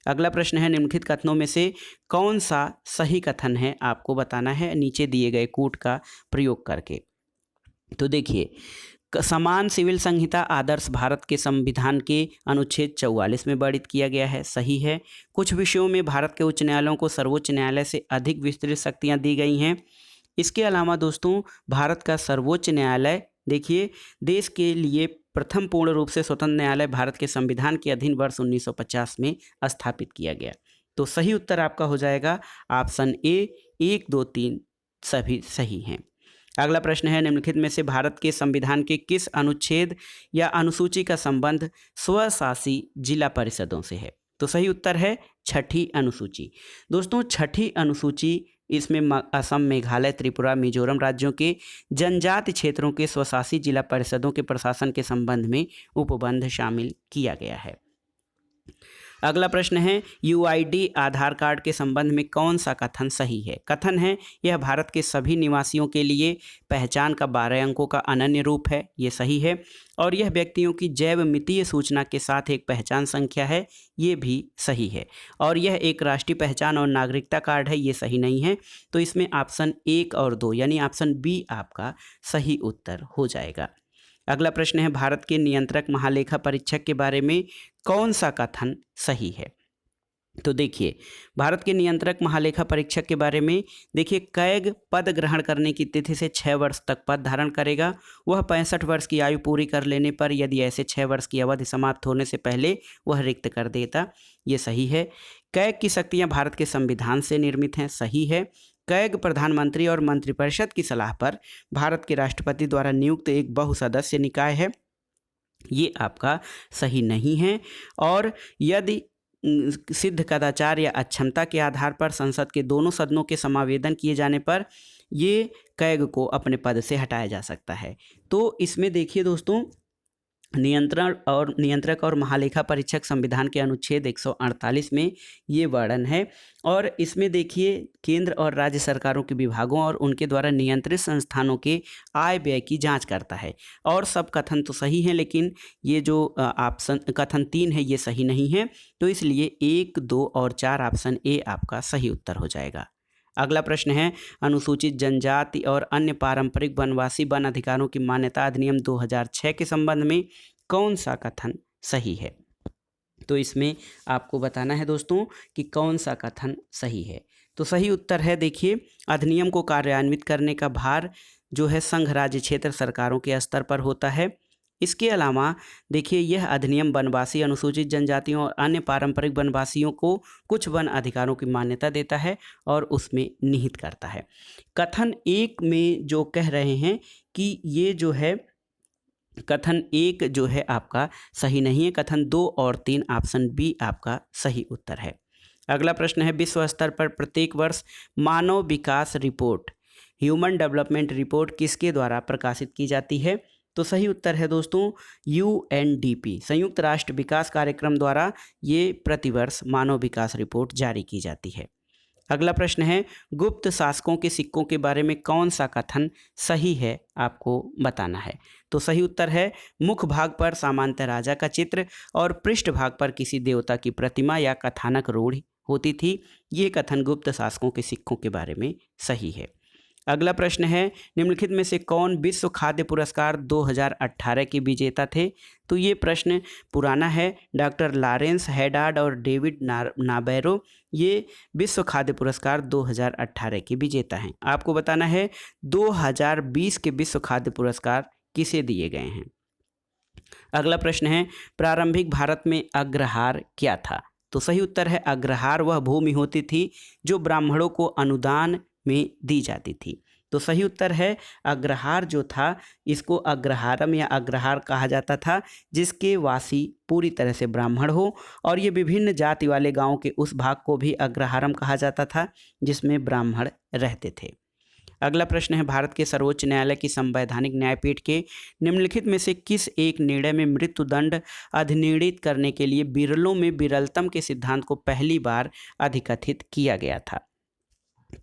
अगला प्रश्न है, निम्नलिखित कथनों में से कौन सा सही कथन है? आपको बताना है नीचे दिए गए कूट का प्रयोग करके। तो देखिए, समान सिविल संहिता आदर्श भारत के संविधान के अनुच्छेद 44 में वर्णित किया गया है, सही है। कुछ विषयों में भारत के उच्च न्यायालयों को सर्वोच्च न्यायालय से अधिक विस्तृत शक्तियां दी गई हैं। इसके अलावा दोस्तों, भारत का सर्वोच्च न्यायालय देखिए देश के लिए प्रथम पूर्ण रूप से स्वतंत्र न्यायालय भारत के संविधान के अधीन वर्ष 1950 में स्थापित किया गया। तो सही उत्तर आपका हो जाएगा ऑप्शन ए, 1 2 3 सभी सही हैं। अगला प्रश्न है, निम्नलिखित में से भारत के संविधान के किस अनुच्छेद या अनुसूची का संबंध स्वशासी जिला परिषदों से है? तो सही उत्तर है छठी अनुसूची। दोस्तों, छठी अनुसूची इसमें असम, मेघालय, त्रिपुरा, मिजोरम राज्यों के जनजाति क्षेत्रों के स्वशासी जिला परिषदों के प्रशासन के संबंध में उपबंध शामिल किया गया है। अगला प्रश्न है, यूआईडी आधार कार्ड के संबंध में कौन सा कथन सही है? कथन है, यह भारत के सभी निवासियों के लिए पहचान का 12 अंकों का अनन्य रूप है, ये सही है। और यह व्यक्तियों की जैव मितीय सूचना के साथ एक पहचान संख्या है, ये भी सही है। और यह एक राष्ट्रीय पहचान और नागरिकता कार्ड है, ये सही नहीं है। तो इसमें ऑप्शन 1 और 2 यानी ऑप्शन बी आपका सही उत्तर हो जाएगा। अगला प्रश्न है, भारत के नियंत्रक महालेखा परीक्षक के बारे में कौन सा कथन सही है? तो देखिए, भारत के नियंत्रक महालेखा परीक्षक के बारे में देखिए, कैग पद ग्रहण करने की तिथि से 6 वर्ष तक पद धारण करेगा। वह 65 वर्ष की आयु पूरी कर लेने पर यदि ऐसे 6 वर्ष की अवधि समाप्त होने से पहले वह रिक्त कर देता, ये सही है। कैग की शक्तियां भारत के संविधान से निर्मित हैं, सही है। कैग प्रधानमंत्री और मंत्रिपरिषद की सलाह पर भारत के राष्ट्रपति द्वारा नियुक्त एक बहुसदस्य निकाय है, ये आपका सही नहीं है। और यदि सिद्ध कदाचार या अक्षमता के आधार पर संसद के दोनों सदनों के समावेदन किए जाने पर ये कैग को अपने पद से हटाया जा सकता है। तो इसमें देखिए दोस्तों, नियंत्रक और महालेखा परीक्षक संविधान के अनुच्छेद 148 में ये वर्णन है। और इसमें देखिए, केंद्र और राज्य सरकारों के विभागों और उनके द्वारा नियंत्रित संस्थानों के आय व्यय की जांच करता है। और सब कथन तो सही हैं, लेकिन ये जो ऑप्शन कथन 3 है ये सही नहीं है। तो इसलिए 1 2 और 4 ऑप्शन ए आपका सही उत्तर हो जाएगा। अगला प्रश्न है, अनुसूचित जनजाति और अन्य पारंपरिक वनवासी वन अधिकारों की मान्यता अधिनियम 2006 के संबंध में कौन सा कथन सही है? तो इसमें आपको बताना है दोस्तों कि कौन सा कथन सही है। तो सही उत्तर है, देखिए, अधिनियम को कार्यान्वित करने का भार जो है संघ राज्य क्षेत्र सरकारों के स्तर पर होता है। इसके अलावा देखिए, यह अधिनियम वनवासी, अनुसूचित जनजातियों और अन्य पारंपरिक वनवासियों को कुछ वन अधिकारों की मान्यता देता है और उसमें निहित करता है। कथन 1 में जो कह रहे हैं कि ये जो है कथन 1 जो है आपका सही नहीं है। कथन 2 और 3 ऑप्शन बी आपका सही उत्तर है। अगला प्रश्न है, विश्व स्तर पर प्रत्येक वर्ष मानव विकास रिपोर्ट, ह्यूमन डेवलपमेंट रिपोर्ट किसके द्वारा प्रकाशित की जाती है? तो सही उत्तर है दोस्तों UNDP, संयुक्त राष्ट्र विकास कार्यक्रम द्वारा ये प्रतिवर्ष मानव विकास रिपोर्ट जारी की जाती है। अगला प्रश्न है, गुप्त शासकों के सिक्कों के बारे में कौन सा कथन सही है, आपको बताना है। तो सही उत्तर है, मुख भाग पर सामान्यतः राजा का चित्र और पृष्ठ भाग पर किसी देवता की प्रतिमा या कथानक रूढ़ होती थी। ये कथन गुप्त शासकों के सिक्कों के बारे में सही है। अगला प्रश्न है, निम्नलिखित में से कौन विश्व खाद्य पुरस्कार 2018 के विजेता थे? तो ये प्रश्न पुराना है। डॉक्टर लॉरेंस हैडाड और डेविड नाबैरो ये विश्व खाद्य पुरस्कार 2018 के विजेता हैं। आपको बताना है 2020 के विश्व खाद्य पुरस्कार किसे दिए गए हैं। अगला प्रश्न है, प्रारंभिक भारत में अग्रहार क्या था? तो सही उत्तर है, अग्रहार वह भूमि होती थी जो ब्राह्मणों को अनुदान में दी जाती थी। तो सही उत्तर है, अग्रहार जो था इसको अग्रहारम या अग्रहार कहा जाता था, जिसके वासी पूरी तरह से ब्राह्मण हो, और ये विभिन्न जाति वाले गांवों के उस भाग को भी अग्रहारम कहा जाता था जिसमें ब्राह्मण रहते थे। अगला प्रश्न है, भारत के सर्वोच्च न्यायालय की संवैधानिक न्यायपीठ के निम्नलिखित में से किस एक निर्णय में मृत्युदंड अधिनिर्णित करने के लिए विरलों में विरलतम के सिद्धांत को पहली बार अधिकथित किया गया था?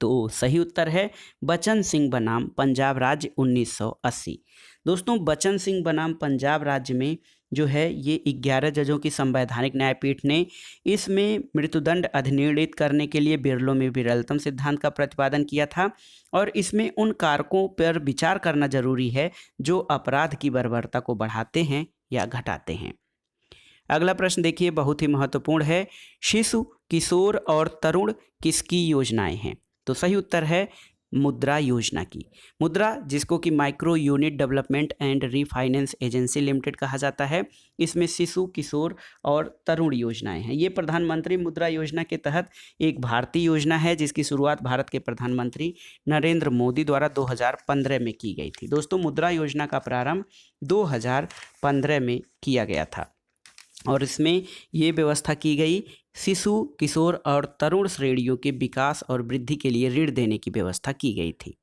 तो सही उत्तर है, बचन सिंह बनाम पंजाब राज्य 1980। दोस्तों, बचन सिंह बनाम पंजाब राज्य में जो है ये 11 जजों की संवैधानिक न्यायपीठ ने इसमें मृत्युदंड अधिनिर्णित करने के लिए विरलों में विरलतम सिद्धांत का प्रतिपादन किया था, और इसमें उन कारकों पर विचार करना जरूरी है जो अपराध की बर्बरता को बढ़ाते हैं या घटाते हैं। अगला प्रश्न देखिए, बहुत ही महत्वपूर्ण है, शिशु, किशोर और तरुण किसकी योजनाएं हैं? तो सही उत्तर है, मुद्रा योजना की। मुद्रा, जिसको कि micro unit development and refinance agency limited कहा जाता है, इसमें शिशु, किशोर और तरुण योजनाएं हैं। ये प्रधानमंत्री मुद्रा योजना के तहत एक भारतीय योजना है जिसकी शुरुआत भारत के प्रधानमंत्री नरेंद्र मोदी द्वारा 2015 में की गई थी। दोस्तों, मुद्रा योजना का प्रारंभ 2015 में किया गया था और इसमें ये व्यवस्था की गई, शिशु, किशोर और तरुण श्रेणियों के विकास और वृद्धि के लिए ऋण देने की व्यवस्था की गई थी।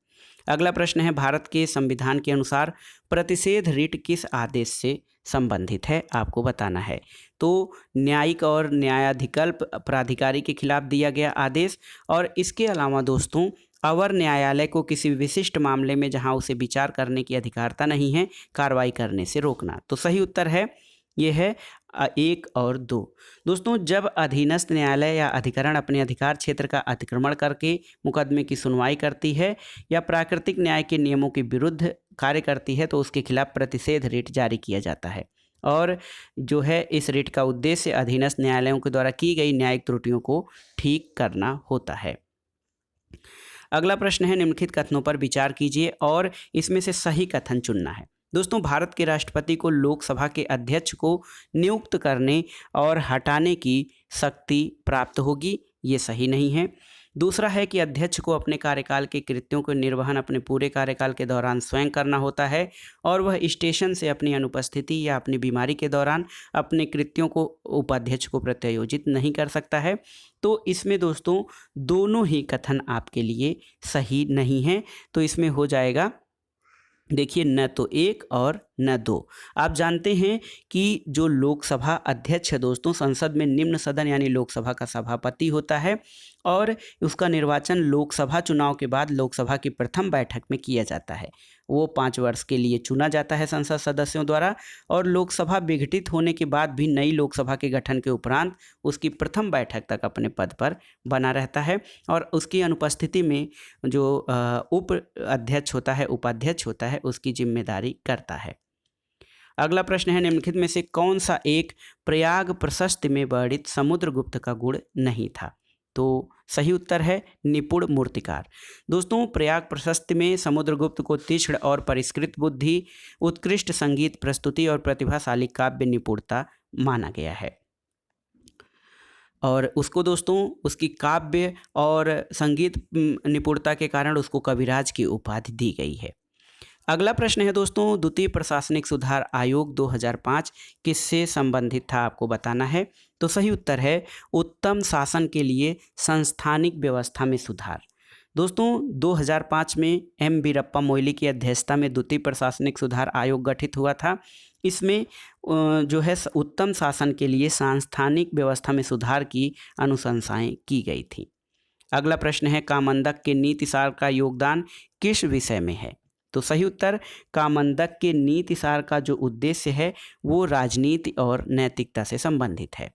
अगला प्रश्न है, भारत के संविधान के अनुसार प्रतिषेध रिट किस आदेश से संबंधित है, आपको बताना है। तो न्यायिक और न्यायाधिकल्प प्राधिकारी के खिलाफ दिया गया आदेश, और इसके अलावा दोस्तों अवर न्यायालय को किसी विशिष्ट मामले में जहां उसे विचार करने की अधिकारता नहीं है, कार्रवाई करने से रोकना। तो सही उत्तर है, ये है 1 और 2। दोस्तों, जब अधीनस्थ न्यायालय या अधिकरण अपने अधिकार क्षेत्र का अतिक्रमण करके मुकदमे की सुनवाई करती है या प्राकृतिक न्याय के नियमों के विरुद्ध कार्य करती है तो उसके खिलाफ प्रतिषेध रिट जारी किया जाता है, और जो है इस रिट का उद्देश्य अधीनस्थ न्यायालयों के द्वारा की गई न्यायिक त्रुटियों को ठीक करना होता है। अगला प्रश्न है, निम्नलिखित कथनों पर विचार कीजिए और इसमें से सही कथन चुनना है। दोस्तों, भारत के राष्ट्रपति को लोकसभा के अध्यक्ष को नियुक्त करने और हटाने की शक्ति प्राप्त होगी, ये सही नहीं है। दूसरा है कि अध्यक्ष को अपने कार्यकाल के कृत्यों के निर्वहन अपने पूरे कार्यकाल के दौरान स्वयं करना होता है, और वह स्टेशन से अपनी अनुपस्थिति या अपनी बीमारी के दौरान अपने कृत्यों को उपाध्यक्ष को प्रत्यायोजित नहीं कर सकता है। तो इसमें दोस्तों दोनों ही कथन आपके लिए सही नहीं है, तो इसमें हो जाएगा, देखिए, न तो 1 और न 2। आप जानते हैं कि जो लोकसभा अध्यक्ष है दोस्तों, संसद में निम्न सदन यानी लोकसभा का सभापति होता है, और उसका निर्वाचन लोकसभा चुनाव के बाद लोकसभा की प्रथम बैठक में किया जाता है। वो 5 वर्ष के लिए चुना जाता है संसद सदस्यों द्वारा, और लोकसभा विघटित होने के बाद भी नई लोकसभा के गठन के उपरांत उसकी प्रथम बैठक तक अपने पद पर बना रहता है, और उसकी अनुपस्थिति में जो उप अध्यक्ष होता है, उपाध्यक्ष होता है, उसकी जिम्मेदारी करता है। अगला प्रश्न है, निम्नलिखित में से कौन सा एक प्रयाग प्रशस्ति में वर्णित समुद्रगुप्त का गुण नहीं था? तो सही उत्तर है निपुण मूर्तिकार। दोस्तों, प्रयाग प्रशस्ति में समुद्रगुप्त को तीक्ष्ण और परिष्कृत बुद्धि, उत्कृष्ट संगीत प्रस्तुति और प्रतिभाशाली काव्य निपुणता माना गया है, और उसको दोस्तों उसकी काव्य और संगीत निपुणता के कारण उसको कविराज की उपाधि दी गई है। अगला प्रश्न है दोस्तों, द्वितीय प्रशासनिक सुधार आयोग 2005 किससे संबंधित था? आपको बताना है। तो सही उत्तर है उत्तम शासन के लिए संस्थानिक व्यवस्था में सुधार। दोस्तों, 2005 में एम वीरप्पा मोइली की अध्यक्षता में द्वितीय प्रशासनिक सुधार आयोग गठित हुआ था। इसमें जो है उत्तम शासन के लिए सांस्थानिक व्यवस्था में सुधार की अनुशंसाएं की गई थी। अगला प्रश्न है, कामंदक के नीति सार का योगदान किस विषय में है? तो सही उत्तर कामंदक के नीति सार का जो उद्देश्य है वो राजनीति और नैतिकता से संबंधित है।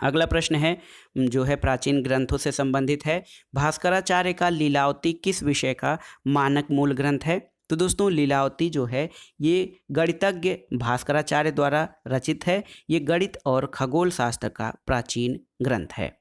अगला प्रश्न है जो है प्राचीन ग्रंथों से संबंधित है। भास्कराचार्य का लीलावती किस विषय का मानक मूल ग्रंथ है? तो दोस्तों, लीलावती जो है ये गणितज्ञ भास्कराचार्य द्वारा रचित है। ये गणित और खगोल शास्त्र का प्राचीन ग्रंथ है।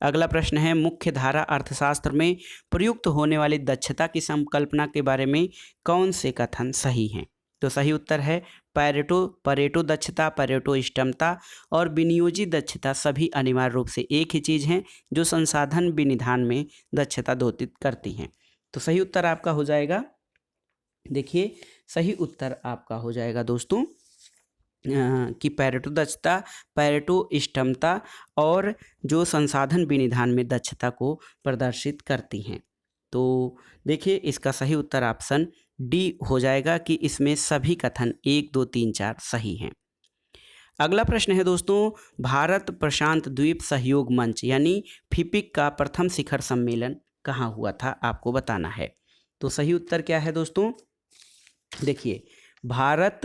अगला प्रश्न है, मुख्य धारा अर्थशास्त्र में प्रयुक्त होने वाली दक्षता की संकल्पना के बारे में कौन से कथन सही हैं? तो सही उत्तर है परेटो दक्षता, परेटो इष्टतमता और विनियोजी दक्षता सभी अनिवार्य रूप से एक ही चीज़ हैं जो संसाधन विनिधान में दक्षता दोषित करती हैं। तो सही उत्तर आपका हो जाएगा, देखिए सही उत्तर आपका हो जाएगा दोस्तों कि पैरेटो दक्षता, पैरेटो इष्टतमता और जो संसाधन विनिधान में दक्षता को प्रदर्शित करती हैं। तो देखिए इसका सही उत्तर ऑप्शन डी हो जाएगा कि इसमें सभी कथन 1, 2, 3, 4 सही हैं। अगला प्रश्न है दोस्तों, भारत प्रशांत द्वीप सहयोग मंच यानी फिपिक का प्रथम शिखर सम्मेलन कहाँ हुआ था? आपको बताना है। तो सही उत्तर क्या है दोस्तों? देखिए, भारत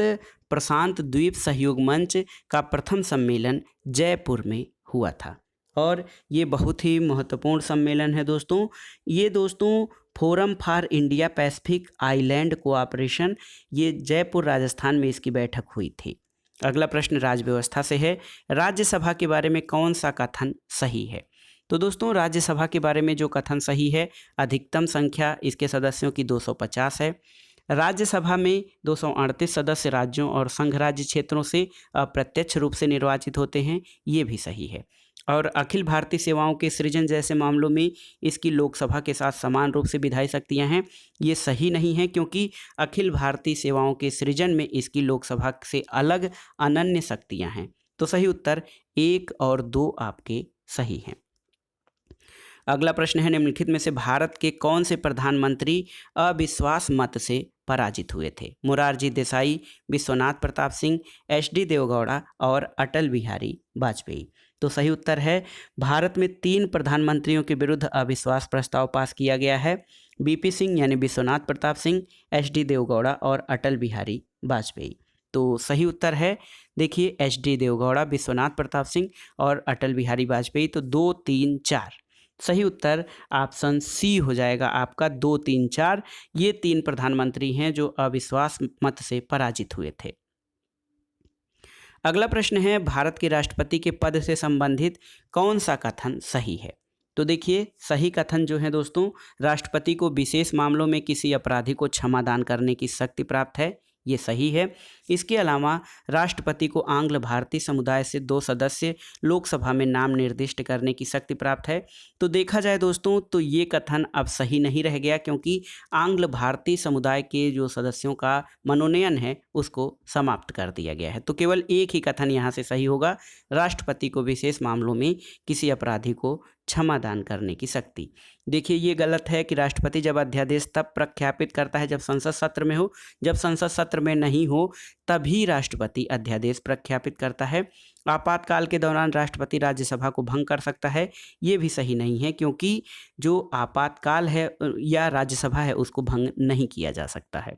प्रशांत द्वीप सहयोग मंच का प्रथम सम्मेलन जयपुर में हुआ था, और ये बहुत ही महत्वपूर्ण सम्मेलन है दोस्तों। ये दोस्तों forum for India Pacific island cooperation, ये जयपुर राजस्थान में इसकी बैठक हुई थी। अगला प्रश्न राज्य व्यवस्था से है। राज्यसभा के बारे में कौन सा कथन सही है? तो दोस्तों, राज्यसभा के बारे में जो कथन सही है, अधिकतम संख्या इसके सदस्यों की 250 है। राज्यसभा में 238 सदस्य राज्यों और संघ राज्य क्षेत्रों से अप्रत्यक्ष रूप से निर्वाचित होते हैं, ये भी सही है। और अखिल भारतीय सेवाओं के सृजन जैसे मामलों में इसकी लोकसभा के साथ समान रूप से विधायी शक्तियां हैं, ये सही नहीं है, क्योंकि अखिल भारतीय सेवाओं के सृजन में इसकी लोकसभा से अलग अनन्य शक्तियां हैं। तो सही उत्तर 1 और 2 आपके सही हैं। अगला प्रश्न है, निम्नलिखित में से भारत के कौन से प्रधानमंत्री अविश्वास मत से पराजित हुए थे? मोरारजी देसाई, विश्वनाथ प्रताप सिंह, एच.डी. देवगौड़ा और अटल बिहारी वाजपेयी। तो सही उत्तर है भारत में 3 प्रधानमंत्रियों के विरुद्ध अविश्वास प्रस्ताव पास किया गया है। बीपी सिंह यानी विश्वनाथ प्रताप सिंह, एच.डी. देवगौड़ा और अटल बिहारी वाजपेयी। तो सही उत्तर है देखिए एच.डी. देवगौड़ा, विश्वनाथ प्रताप सिंह और अटल बिहारी वाजपेयी। तो 2, 3, 4 सही उत्तर ऑप्शन सी हो जाएगा आपका। 2, 3, 4 ये 3 प्रधानमंत्री हैं जो अविश्वास मत से पराजित हुए थे। अगला प्रश्न है, भारत के राष्ट्रपति के पद से संबंधित कौन सा कथन सही है? तो देखिए सही कथन जो है दोस्तों, राष्ट्रपति को विशेष मामलों में किसी अपराधी को क्षमादान करने की शक्ति प्राप्त है, ये सही है। इसके अलावा राष्ट्रपति को आंग्ल भारतीय समुदाय से 2 सदस्य लोकसभा में नाम निर्दिष्ट करने की शक्ति प्राप्त है। तो देखा जाए दोस्तों तो ये कथन अब सही नहीं रह गया, क्योंकि आंग्ल भारतीय समुदाय के जो सदस्यों का मनोनयन है उसको समाप्त कर दिया गया है। तो केवल एक ही कथन यहाँ से सही होगा, राष्ट्रपति को विशेष मामलों में किसी अपराधी को क्षमादान करने की शक्ति। देखिए ये गलत है कि राष्ट्रपति जब अध्यादेश तब प्रख्यापित करता है जब संसद सत्र में हो, जब संसद सत्र में नहीं हो तभी राष्ट्रपति अध्यादेश प्रख्यापित करता है। आपातकाल के दौरान राष्ट्रपति राज्यसभा को भंग कर सकता है, ये भी सही नहीं है, क्योंकि जो आपातकाल है या राज्यसभा है उसको भंग नहीं किया जा सकता है।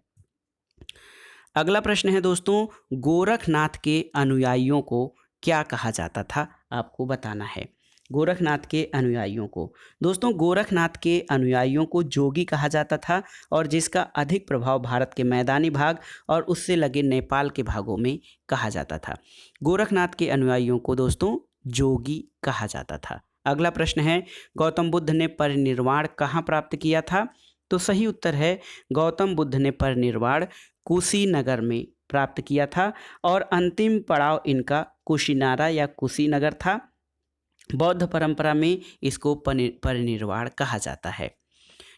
अगला प्रश्न है दोस्तों, गोरखनाथ के अनुयायियों को क्या कहा जाता था, आपको बताना है। गोरखनाथ के अनुयायियों को, दोस्तों गोरखनाथ के अनुयायियों को जोगी कहा जाता था और जिसका अधिक प्रभाव भारत के मैदानी भाग और उससे लगे नेपाल के भागों में कहा जाता था। गोरखनाथ के अनुयायियों को दोस्तों जोगी कहा जाता था। अगला प्रश्न है, गौतम बुद्ध ने परिनिर्वाण कहाँ प्राप्त किया था, तो सही उत्तर है गौतम बुद्ध ने परिनिर्वाण कुशीनगर में प्राप्त किया था और अंतिम पड़ाव इनका कुशीनारा या कुशीनगर था। बौद्ध परंपरा में इसको परिनिर्वाण कहा जाता है।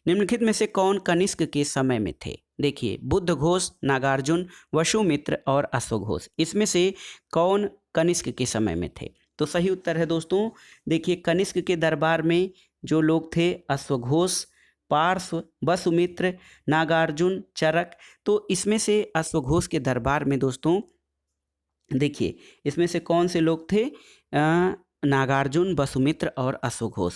निम्नलिखित में से कौन कनिष्क के समय में थे, देखिए बुद्ध घोष, नागार्जुन, वसुमित्र और अश्वघोष, इसमें से कौन कनिष्क के समय में थे, तो सही उत्तर है दोस्तों देखिए कनिष्क के दरबार में जो लोग थे अश्वघोष, पार्श्व, वसुमित्र, नागार्जुन, चरक। तो इसमें से अश्वघोष के दरबार में दोस्तों देखिए इसमें से कौन से लोग थे, नागार्जुन, वसुमित्र और अश्वघोष।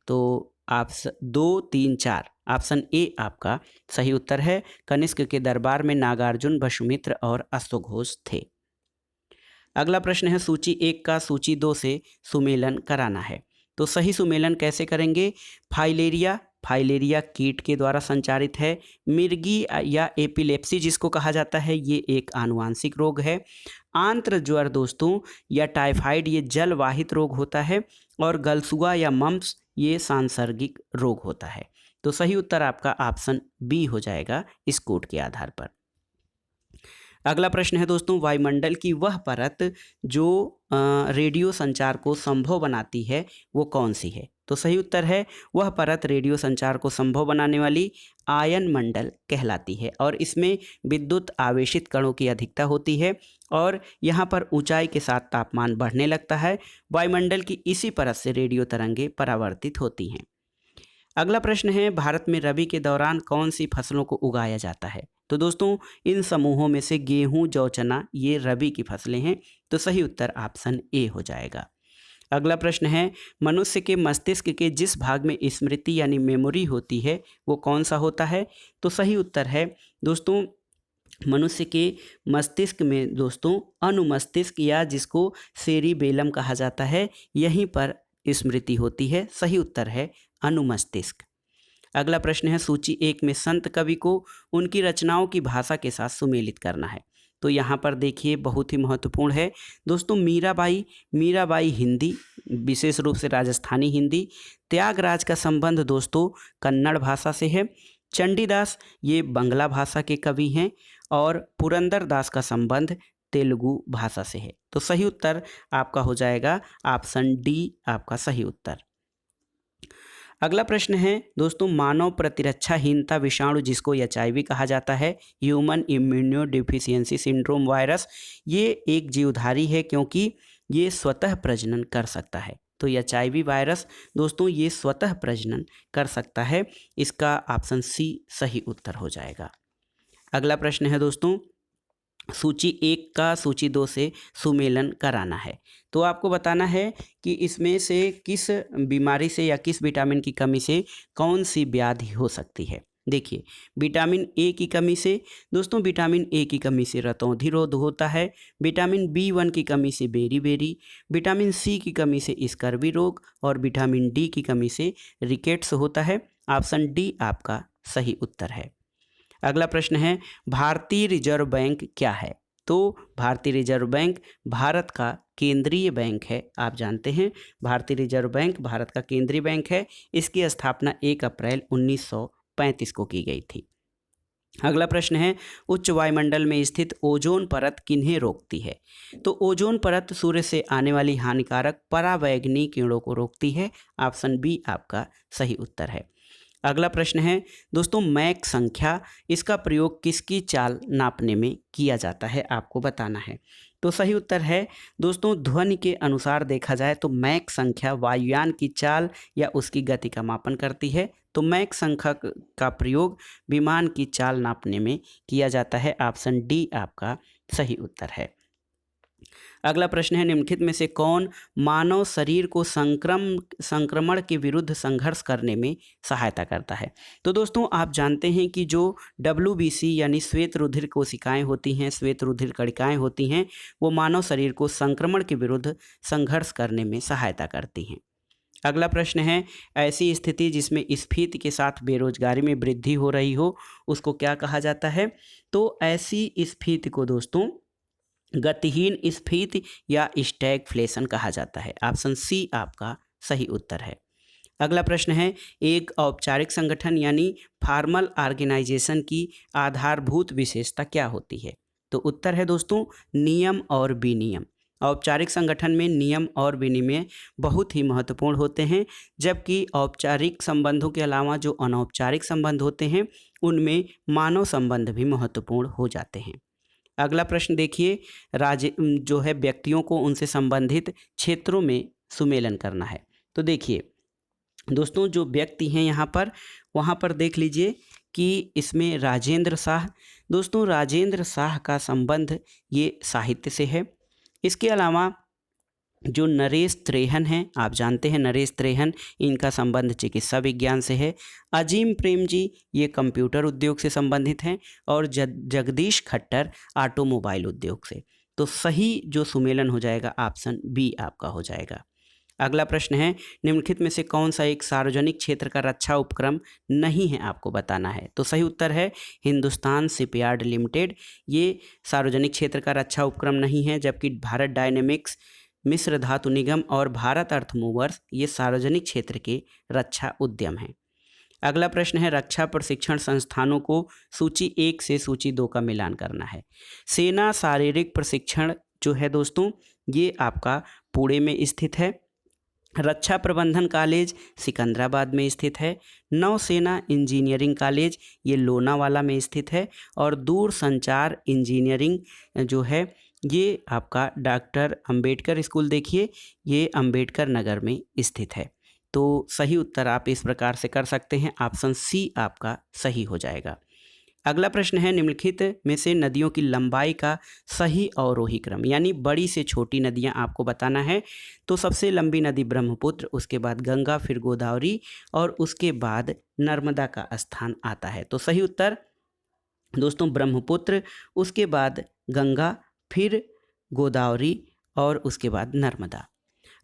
तो ऑप्शन 2, 3, 4 ऑप्शन ए आपका सही उत्तर है। कनिष्क के दरबार में नागार्जुन, वसुमित्र और अश्वघोष थे। अगला प्रश्न है, सूची 1 का सूची 2 से सुमेलन कराना है, तो सही सुमेलन कैसे करेंगे। फाइलेरिया कीट के द्वारा संचारित है। मिर्गी या एपिलेप्सी जिसको कहा जाता है ये एक आनुवांशिक रोग है। आंत्र ज्वर दोस्तों या टाइफाइड ये जलवाहित रोग होता है और गलसुआ या मम्प्स ये सांसर्गिक रोग होता है। तो सही उत्तर आपका ऑप्शन बी हो जाएगा इस कोड के आधार पर। अगला प्रश्न है दोस्तों, वायुमंडल की वह परत जो रेडियो संचार को संभव बनाती है वो कौन सी है, तो सही उत्तर है वह परत रेडियो संचार को संभव बनाने वाली आयन मंडल कहलाती है और इसमें विद्युत आवेशित कणों की अधिकता होती है और यहाँ पर ऊंचाई के साथ तापमान बढ़ने लगता है। वायुमंडल की इसी परत से रेडियो तरंगें परावर्तित होती हैं। अगला प्रश्न है, भारत में रबी के दौरान कौन सी फसलों को उगाया जाता है, तो दोस्तों इन समूहों में से गेहूं, जौ, चना ये रबी की फसलें हैं, तो सही उत्तर ऑप्शन ए हो जाएगा। अगला प्रश्न है, मनुष्य के मस्तिष्क के जिस भाग में स्मृति यानी मेमोरी होती है वो कौन सा होता है, तो सही उत्तर है दोस्तों मनुष्य के मस्तिष्क में दोस्तों अनुमस्तिष्क या जिसको सेरिबेलम कहा जाता है यहीं पर स्मृति होती है। सही उत्तर है अनुमस्तिष्क। अगला प्रश्न है, सूची 1 में संत कवि को उनकी रचनाओं की भाषा के साथ सुमेलित करना है, तो यहाँ पर देखिए बहुत ही महत्वपूर्ण है दोस्तों मीराबाई हिंदी, विशेष रूप से राजस्थानी हिंदी। त्यागराज का संबंध दोस्तों कन्नड़ भाषा से है। चंडीदास ये बंगला भाषा के कवि हैं और पुरंदरदास का संबंध तेलुगु भाषा से है। तो सही उत्तर आपका हो जाएगा ऑप्शन डी आपका सही उत्तर। अगला प्रश्न है दोस्तों, मानव प्रतिरक्षाहीनता विषाणु जिसको HIV कहा जाता है, human immuno deficiency syndrome virus, ये एक जीवधारी है क्योंकि ये स्वतः प्रजनन कर सकता है। तो HIV वायरस दोस्तों ये स्वतः प्रजनन कर सकता है, इसका ऑप्शन सी सही उत्तर हो जाएगा। अगला प्रश्न है दोस्तों, सूची 1 का सूची 2 से सुमेलन कराना है, तो आपको बताना है कि इसमें से किस बीमारी से या किस विटामिन की कमी से कौन सी व्याधि हो सकती है। देखिए विटामिन ए की कमी से दोस्तों, विटामिन ए की कमी से रतौंधी रोग होता है। विटामिन B1 की कमी से बेरी, विटामिन सी की कमी से स्कर्वी रोग और विटामिन डी की कमी से रिकेट्स होता है। ऑप्शन डी आपका सही उत्तर है। अगला प्रश्न है, भारतीय रिजर्व बैंक क्या है, तो भारतीय रिजर्व बैंक भारत का केंद्रीय बैंक है। आप जानते हैं भारतीय रिजर्व बैंक भारत का केंद्रीय बैंक है। इसकी स्थापना 1 अप्रैल 1935 को की गई थी। अगला प्रश्न है, उच्च वायुमंडल में स्थित ओजोन परत किन्हें रोकती है, तो ओजोन परत सूर्य से आने वाली हानिकारक परावैंगनी किरणों को रोकती है। ऑप्शन बी आपका सही उत्तर है। अगला प्रश्न है दोस्तों, मैक संख्या इसका प्रयोग किसकी चाल नापने में किया जाता है, आपको बताना है। तो सही उत्तर है दोस्तों ध्वनि के अनुसार देखा जाए तो मैक संख्या वायुयान की चाल या उसकी गति का मापन करती है। तो मैक संख्या का प्रयोग विमान की चाल नापने में किया जाता है। ऑप्शन डी आपका सही उत्तर है। अगला प्रश्न है निम्नलिखित में से कौन मानव शरीर को संक्रमण के विरुद्ध संघर्ष करने में सहायता करता है। तो दोस्तों आप जानते हैं कि जो WBC यानी श्वेत रुधिर कोशिकाएं होती हैं, श्वेत रुधिर कणिकाएं होती हैं, वो मानव शरीर को संक्रमण के विरुद्ध संघर्ष करने में सहायता करती हैं। अगला प्रश्न है ऐसी स्थिति जिसमें स्फीति के साथ बेरोजगारी में वृद्धि हो रही हो उसको क्या कहा जाता है। तो ऐसी स्फीति को दोस्तों गतिहीन स्फीति या स्टैगफ्लेशन कहा जाता है। ऑप्शन सी आपका सही उत्तर है। अगला प्रश्न है एक औपचारिक संगठन यानी फॉर्मल ऑर्गेनाइजेशन की आधारभूत विशेषता क्या होती है। तो उत्तर है दोस्तों नियम और विनियम। औपचारिक संगठन में नियम और विनियम बहुत ही महत्वपूर्ण होते हैं, जबकि औपचारिक संबंधों के अलावा जो अनौपचारिक संबंध होते हैं उनमें मानव संबंध भी महत्वपूर्ण हो जाते हैं। अगला प्रश्न देखिए राज्य जो है व्यक्तियों को उनसे संबंधित क्षेत्रों में सुमेलन करना है। तो देखिए दोस्तों जो व्यक्ति हैं यहाँ पर वहाँ पर देख लीजिए कि इसमें राजेंद्र शाह, दोस्तों राजेंद्र शाह का संबंध ये साहित्य से है। इसके अलावा जो नरेश त्रेहन हैं, आप जानते हैं नरेश त्रेहन, इनका संबंध चिकित्सा विज्ञान से है। अजीम प्रेम जी ये कंप्यूटर उद्योग से संबंधित हैं और जगदीश खट्टर ऑटोमोबाइल उद्योग से। तो सही जो सुमेलन हो जाएगा ऑप्शन बी आपका हो जाएगा। अगला प्रश्न है निम्नलिखित में से कौन सा एक सार्वजनिक क्षेत्र का रक्षा उपक्रम नहीं है, आपको बताना है। तो सही उत्तर है हिंदुस्तान शिपयार्ड लिमिटेड, ये सार्वजनिक क्षेत्र का रक्षा उपक्रम नहीं है, जबकि भारत डायनेमिक्स, मिश्र धातु निगम और भारत अर्थ मूवर्स ये सार्वजनिक क्षेत्र के रक्षा उद्यम हैं। अगला प्रश्न है रक्षा प्रशिक्षण संस्थानों को सूची 1 से सूची 2 का मिलान करना है। सेना शारीरिक प्रशिक्षण जो है दोस्तों ये आपका पुणे में स्थित है। रक्षा प्रबंधन कॉलेज सिकंदराबाद में स्थित है। नौसेना इंजीनियरिंग कॉलेज ये लोनावाला में स्थित है। और दूर संचार इंजीनियरिंग जो है ये आपका डॉक्टर अंबेडकर स्कूल देखिए ये अंबेडकर नगर में स्थित है। तो सही उत्तर आप इस प्रकार से कर सकते हैं, ऑप्शन सी आपका सही हो जाएगा। अगला प्रश्न है निम्नलिखित में से नदियों की लंबाई का सही अवरोही क्रम, यानी बड़ी से छोटी नदियां आपको बताना है। तो सबसे लंबी नदी ब्रह्मपुत्र, उसके बाद गंगा, फिर गोदावरी और उसके बाद नर्मदा का स्थान आता है। तो सही उत्तर दोस्तों ब्रह्मपुत्र, उसके बाद गंगा, फिर गोदावरी और उसके बाद नर्मदा।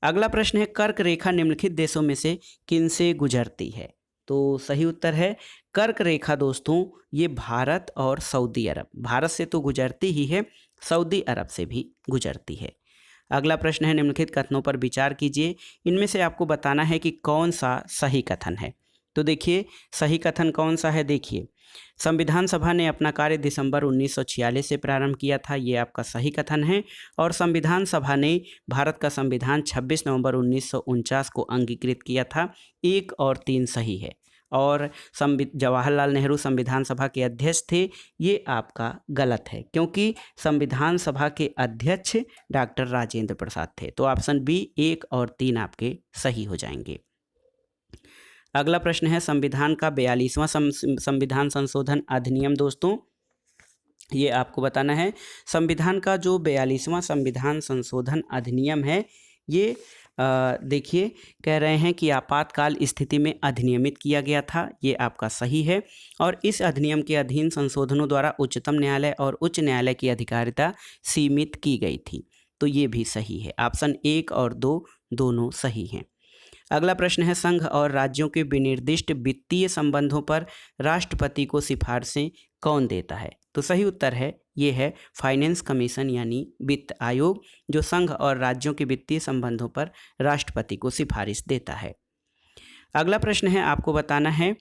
अगला प्रश्न है कर्क रेखा निम्नलिखित देशों में से किनसे गुजरती है। तो सही उत्तर है कर्क रेखा दोस्तों ये भारत और सऊदी अरब, भारत से तो गुजरती ही है, सऊदी अरब से भी गुजरती है। अगला प्रश्न है निम्नलिखित कथनों पर विचार कीजिए, इनमें से आपको बताना है कि कौन सा सही कथन है। तो देखिए सही कथन कौन सा है, देखिए संविधान सभा ने अपना कार्य दिसंबर 1946 से प्रारंभ किया था, ये आपका सही कथन है। और संविधान सभा ने भारत का संविधान 26 नवंबर 1949 को अंगीकृत किया था, 1 और 3 सही है। और जवाहरलाल नेहरू संविधान सभा के अध्यक्ष थे, ये आपका गलत है, क्योंकि संविधान सभा के अध्यक्ष डॉक्टर राजेंद्र प्रसाद थे। तो ऑप्शन बी 1 और 3 आपके सही हो जाएंगे। अगला प्रश्न है संविधान का 42वां संविधान संशोधन अधिनियम, दोस्तों ये आपको बताना है। संविधान का जो 42वां संविधान संशोधन अधिनियम है ये देखिए कह रहे हैं कि आपातकाल स्थिति में अधिनियमित किया गया था, ये आपका सही है। और इस अधिनियम के अधीन संशोधनों द्वारा उच्चतम न्यायालय और उच्च न्यायालय की अधिकारिता सीमित की गई थी, तो ये भी सही है। ऑप्शन 1 और 2 दोनों सही हैं। अगला प्रश्न है संघ और राज्यों के विनिर्दिष्ट वित्तीय संबंधों पर राष्ट्रपति को सिफारिशें कौन देता है। तो सही उत्तर है ये है फाइनेंस कमीशन यानी वित्त आयोग, जो संघ और राज्यों के वित्तीय संबंधों पर राष्ट्रपति को सिफारिश देता है। अगला प्रश्न है आपको बताना है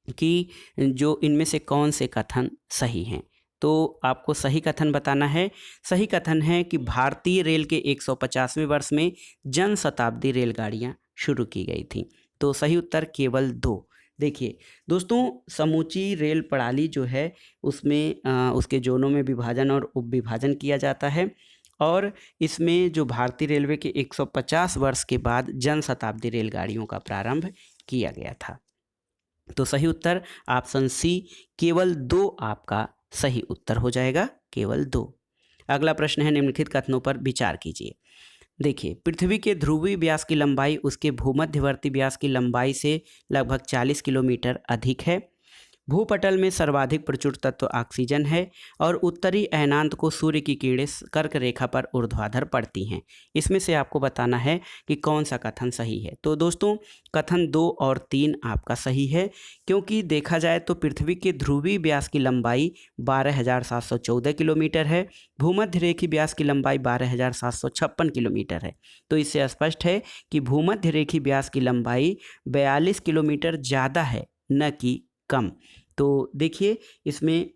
कि जो इनमें से कौन से कथन सही हैं। तो आपको सही कथन बताना है। सही कथन है कि भारतीय रेल के 150वें वर्ष में जन शताब्दी रेलगाड़ियां शुरू की गई थी। तो सही उत्तर केवल 2। देखिए दोस्तों समूची रेल प्रणाली जो है उसमें उसके जोनों में विभाजन और उपविभाजन किया जाता है, और इसमें जो भारतीय रेलवे के 150 वर्ष के बाद जन शताब्दी रेलगाड़ियों का प्रारंभ किया गया था। तो सही उत्तर ऑप्शन सी केवल 2 आपका सही उत्तर हो जाएगा, केवल 2। अगला प्रश्न है, निम्नलिखित कथनों पर विचार कीजिए। देखिए, पृथ्वी के ध्रुवीय व्यास की लंबाई उसके भूमध्यवर्ती व्यास की लंबाई से लगभग 40 किलोमीटर अधिक है। भूपटल में सर्वाधिक प्रचुर तत्व ऑक्सीजन है और उत्तरी अयनांत को सूर्य की किरणें कर्क रेखा पर ऊर्ध्वाधर पड़ती हैं। इसमें से आपको बताना है कि कौन सा कथन सही है। तो दोस्तों, कथन 2 और 3 आपका सही है, क्योंकि देखा जाए तो पृथ्वी के ध्रुवीय व्यास की लंबाई 12,714 किलोमीटर है, भूमध्य रेखीय व्यास की लंबाई 12,756 किलोमीटर है। तो इससे स्पष्ट है कि भूमध्य रेखीय व्यास की लंबाई 42 किलोमीटर ज़्यादा है, न कि कम। तो देखिए, इसमें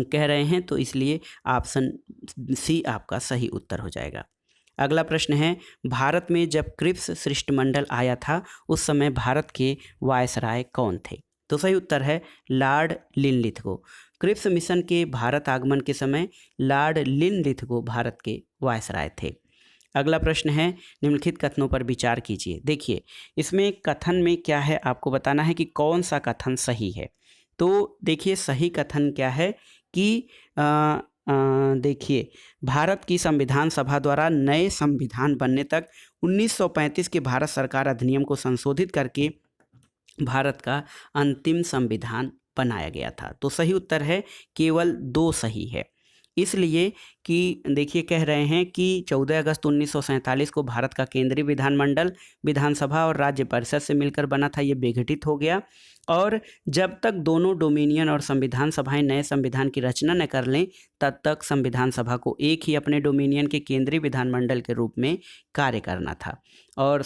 कह रहे हैं, तो इसलिए ऑप्शन सी आपका सही उत्तर हो जाएगा। अगला प्रश्न है, भारत में जब क्रिप्स शिष्टमंडल आया था उस समय भारत के वायसराय कौन थे? तो सही उत्तर है लॉर्ड लिनलिथगो। क्रिप्स मिशन के भारत आगमन के समय लॉर्ड लिनलिथगो भारत के वायसराय थे। अगला प्रश्न है, निम्नलिखित कथनों पर विचार कीजिए। देखिए, इसमें कथन में क्या है, आपको बताना है कि कौन सा कथन सही है। तो देखिए, सही कथन क्या है कि देखिए, भारत की संविधान सभा द्वारा नए संविधान बनने तक 1935 के भारत सरकार अधिनियम को संशोधित करके भारत का अंतिम संविधान बनाया गया था। तो सही उत्तर है केवल 2 सही है, इसलिए कि देखिए, कह रहे हैं कि 14 अगस्त 1947 को भारत का केंद्रीय विधानमंडल विधानसभा और राज्य परिषद से मिलकर बना था, ये विघटित हो गया। और जब तक दोनों डोमिनियन और संविधान सभाएं नए संविधान की रचना न कर लें, तब तक संविधान सभा को एक ही अपने डोमिनियन के केंद्रीय विधानमंडल के रूप में कार्य करना था। और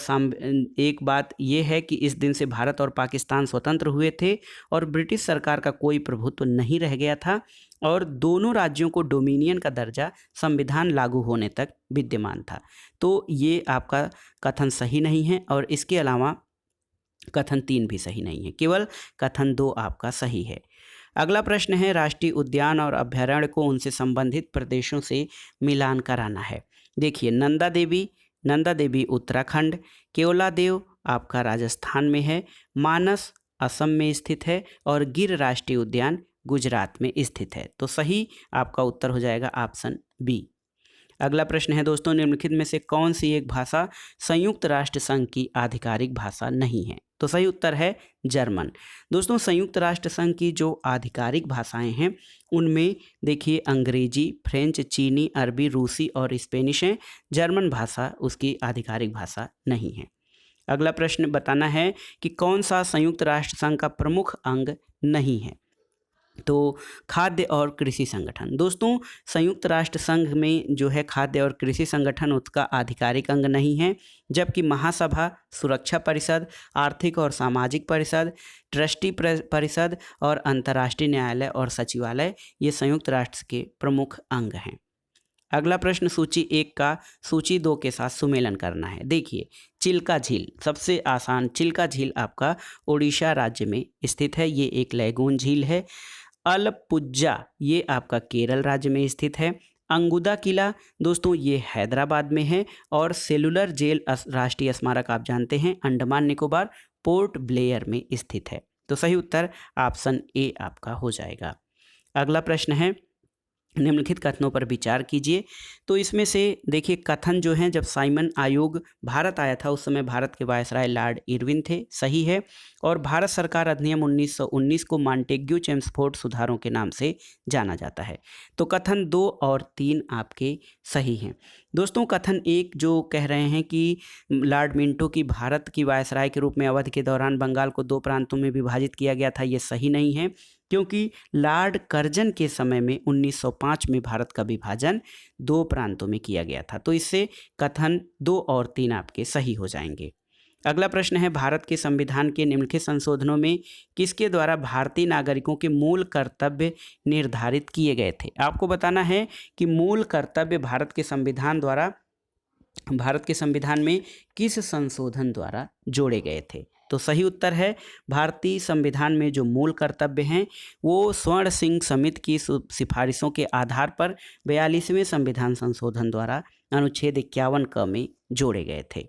एक बात यह है कि इस दिन से भारत और पाकिस्तान स्वतंत्र हुए थे और ब्रिटिश सरकार का कोई प्रभुत्व नहीं रह गया था, और दोनों राज्यों को डोमिनियन का दर्जा संविधान लागू होने तक विद्यमान था। तो ये आपका कथन सही नहीं है, और इसके अलावा कथन 3 भी सही नहीं है, केवल कथन 2 आपका सही है। अगला प्रश्न है, राष्ट्रीय उद्यान और अभयारण्य को उनसे संबंधित प्रदेशों से मिलान कराना है। देखिए, नंदा देवी उत्तराखंड, केवलादेव आपका राजस्थान में है, मानस असम में स्थित है, और गिर राष्ट्रीय उद्यान गुजरात में स्थित है। तो सही आपका उत्तर हो जाएगा ऑप्शन बी। अगला प्रश्न है दोस्तों, निम्नलिखित में से कौन सी एक भाषा संयुक्त राष्ट्र संघ की आधिकारिक भाषा नहीं है? तो सही उत्तर है जर्मन। दोस्तों, संयुक्त राष्ट्र संघ की जो आधिकारिक भाषाएं हैं उनमें देखिए अंग्रेजी, फ्रेंच, चीनी, अरबी, रूसी और स्पेनिश हैं। जर्मन भाषा उसकी आधिकारिक भाषा नहीं है। अगला प्रश्न बताना है कि कौन सा संयुक्त राष्ट्र संघ का प्रमुख अंग नहीं है? तो खाद्य और कृषि संगठन। दोस्तों, संयुक्त राष्ट्र संघ में जो है खाद्य और कृषि संगठन उसका आधिकारिक अंग नहीं है, जबकि महासभा, सुरक्षा परिषद, आर्थिक और सामाजिक परिषद, ट्रस्टी परिषद और अंतर्राष्ट्रीय न्यायालय और सचिवालय ये संयुक्त राष्ट्र के प्रमुख अंग हैं। अगला प्रश्न सूची 1 का सूची 2 के साथ सुमेलन करना है। देखिए, चिल्का झील सबसे आसान, चिल्का झील आपका उड़ीसा राज्य में स्थित है, ये एक लैगून झील है। अलपुज्जा ये आपका केरल राज्य में स्थित है। अंगुदा किला दोस्तों ये हैदराबाद में है, और सेलुलर जेल राष्ट्रीय स्मारक आप जानते हैं अंडमान निकोबार पोर्ट ब्लेयर में स्थित है। तो सही उत्तर ऑप्शन ए आपका हो जाएगा। अगला प्रश्न है, निम्नलिखित कथनों पर विचार कीजिए। तो इसमें से देखिए, कथन जो हैं, जब साइमन आयोग भारत आया था उस समय भारत के वायसराय लॉर्ड इरविन थे, सही है। और भारत सरकार अधिनियम 1919 को मॉन्टेग्यू चेम्सफोर्ड सुधारों के नाम से जाना जाता है। तो कथन 2 और 3 आपके सही हैं। दोस्तों, कथन 1 जो कह रहे हैं कि लॉर्ड मिंटो की भारत की वायसराय के रूप में अवध के दौरान बंगाल को 2 प्रांतों में विभाजित किया गया था, ये सही नहीं है, क्योंकि लॉर्ड कर्जन के समय में 1905 में भारत का विभाजन 2 प्रांतों में किया गया था। तो इससे कथन 2 और 3 आपके सही हो जाएंगे। अगला प्रश्न है, भारत के संविधान के निम्नलिखित संशोधनों में किसके द्वारा भारतीय नागरिकों के मूल कर्तव्य निर्धारित किए गए थे? आपको बताना है कि मूल कर्तव्य भारत के संविधान में किस संशोधन द्वारा जोड़े गए थे। तो सही उत्तर है भारतीय संविधान में जो मूल कर्तव्य हैं वो स्वर्ण सिंह समिति की सिफारिशों के आधार पर 42वें संविधान संशोधन द्वारा अनुच्छेद 51 क में जोड़े गए थे।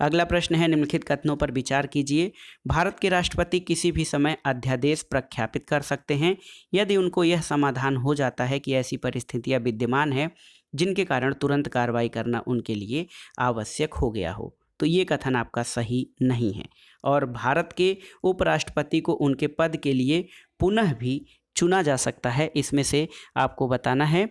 अगला प्रश्न है, निम्नलिखित कथनों पर विचार कीजिए। भारत के राष्ट्रपति किसी भी समय अध्यादेश प्रख्यापित कर सकते हैं यदि उनको यह समाधान हो जाता है कि ऐसी परिस्थितियां विद्यमान है जिनके कारण तुरंत कार्रवाई करना उनके लिए आवश्यक हो गया हो। तो ये कथन आपका सही नहीं है और भारत के उपराष्ट्रपति को उनके पद के लिए पुनः भी चुना जा सकता है। इसमें से आपको बताना है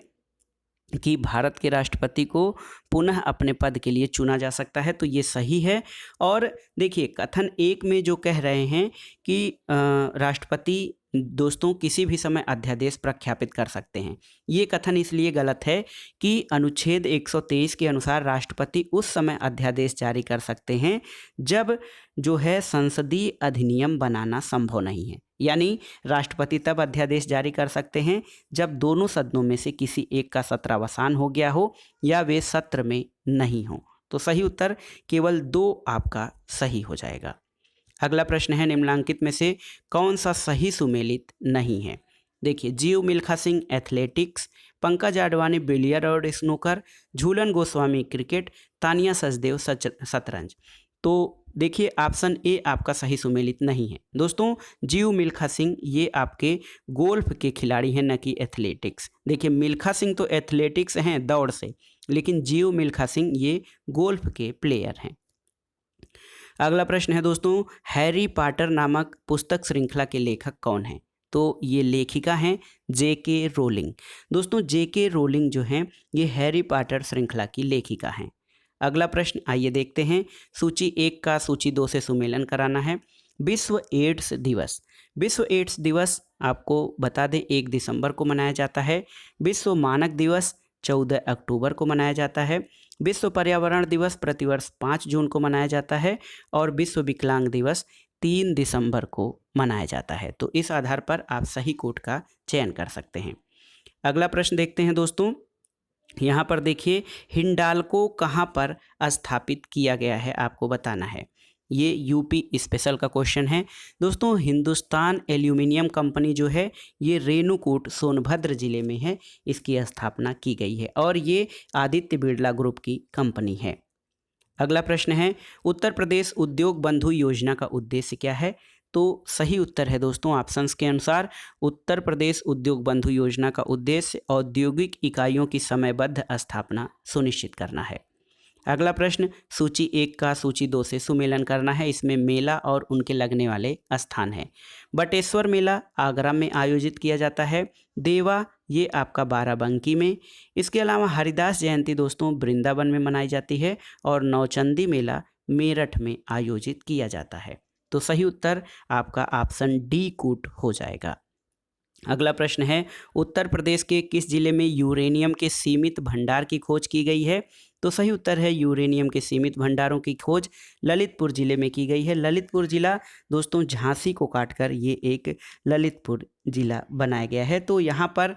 कि भारत के राष्ट्रपति को पुनः अपने पद के लिए चुना जा सकता है, तो ये सही है। और देखिए कथन 1 में जो कह रहे हैं कि राष्ट्रपति दोस्तों किसी भी समय अध्यादेश प्रख्यापित कर सकते हैं, ये कथन इसलिए गलत है कि अनुच्छेद 123 के अनुसार राष्ट्रपति उस समय अध्यादेश जारी कर सकते हैं जब जो है संसदीय अधिनियम बनाना संभव नहीं है। यानी राष्ट्रपति तब अध्यादेश जारी कर सकते हैं जब दोनों सदनों में से किसी एक का सत्रावसान हो गया हो या वे सत्र में नहीं हो। तो सही उत्तर केवल 2 आपका सही हो जाएगा। अगला प्रश्न है, निम्नलिखित में से कौन सा सही सुमेलित नहीं है। देखिए, जीव मिल्खा सिंह एथलेटिक्स, पंकज आडवाणी बिलियर्ड और स्नूकर, झूलन गोस्वामी क्रिकेट, तानिया सचदेव शतरंज। तो देखिए ऑप्शन ए आपका सही सुमेलित नहीं है। दोस्तों जीव मिल्खा सिंह ये आपके गोल्फ के खिलाड़ी हैं, न कि एथलेटिक्स। देखिए मिल्खा सिंह तो एथलेटिक्स हैं दौड़ से, लेकिन जीव मिल्खा सिंह ये गोल्फ के प्लेयर हैं। अगला प्रश्न है दोस्तों, हैरी पॉटर नामक पुस्तक श्रृंखला के लेखक कौन हैं। तो ये लेखिका हैं J.K. रोलिंग। दोस्तों J.K. रोलिंग जो हैं ये हैरी पॉटर श्रृंखला की लेखिका हैं। अगला प्रश्न आइए देखते हैं, सूची 1 का सूची 2 से सुमेलन कराना है। विश्व एड्स दिवस। विश्व एड्स दिवस आपको बता दें 1 दिसंबर को मनाया जाता है। विश्व मानक दिवस 14 अक्टूबर को मनाया जाता है। विश्व पर्यावरण दिवस प्रतिवर्ष 5 जून को मनाया जाता है और विश्व विकलांग दिवस 3 दिसंबर को मनाया जाता है। तो इस आधार पर आप सही कोड का चयन कर सकते हैं। अगला प्रश्न देखते हैं दोस्तों, यहाँ पर देखिए हिंडाल्को कहाँ पर स्थापित किया गया है आपको बताना है। ये यूपी स्पेशल का क्वेश्चन है। दोस्तों हिंदुस्तान एल्यूमिनियम कंपनी जो है ये रेणुकूट सोनभद्र जिले में है, इसकी स्थापना की गई है और ये आदित्य बिरला ग्रुप की कंपनी है। अगला प्रश्न है, उत्तर प्रदेश उद्योग बंधु योजना का उद्देश्य क्या है। तो सही उत्तर है दोस्तों ऑप्शंस के अनुसार उत्तर प्रदेश उद्योग बंधु योजना का उद्देश्य औद्योगिक इकाइयों की समयबद्ध स्थापना सुनिश्चित करना है। अगला प्रश्न, सूची 1 का सूची 2 से सुमेलन करना है। इसमें मेला और उनके लगने वाले स्थान है। बटेश्वर मेला आगरा में आयोजित किया जाता है। देवा ये आपका बाराबंकी में। इसके अलावा हरिदास जयंती दोस्तों वृंदावन में मनाई जाती है और नौचंदी मेला मेरठ में आयोजित किया जाता है। तो सही उत्तर आपका ऑप्शन डी कूट हो जाएगा। अगला प्रश्न है, उत्तर प्रदेश के किस जिले में यूरेनियम के सीमित भंडार की खोज की गई है। तो सही उत्तर है यूरेनियम के सीमित भंडारों की खोज ललितपुर जिले में की गई है। ललितपुर जिला दोस्तों झांसी को काटकर ये एक ललितपुर जिला बनाया गया है। तो यहाँ पर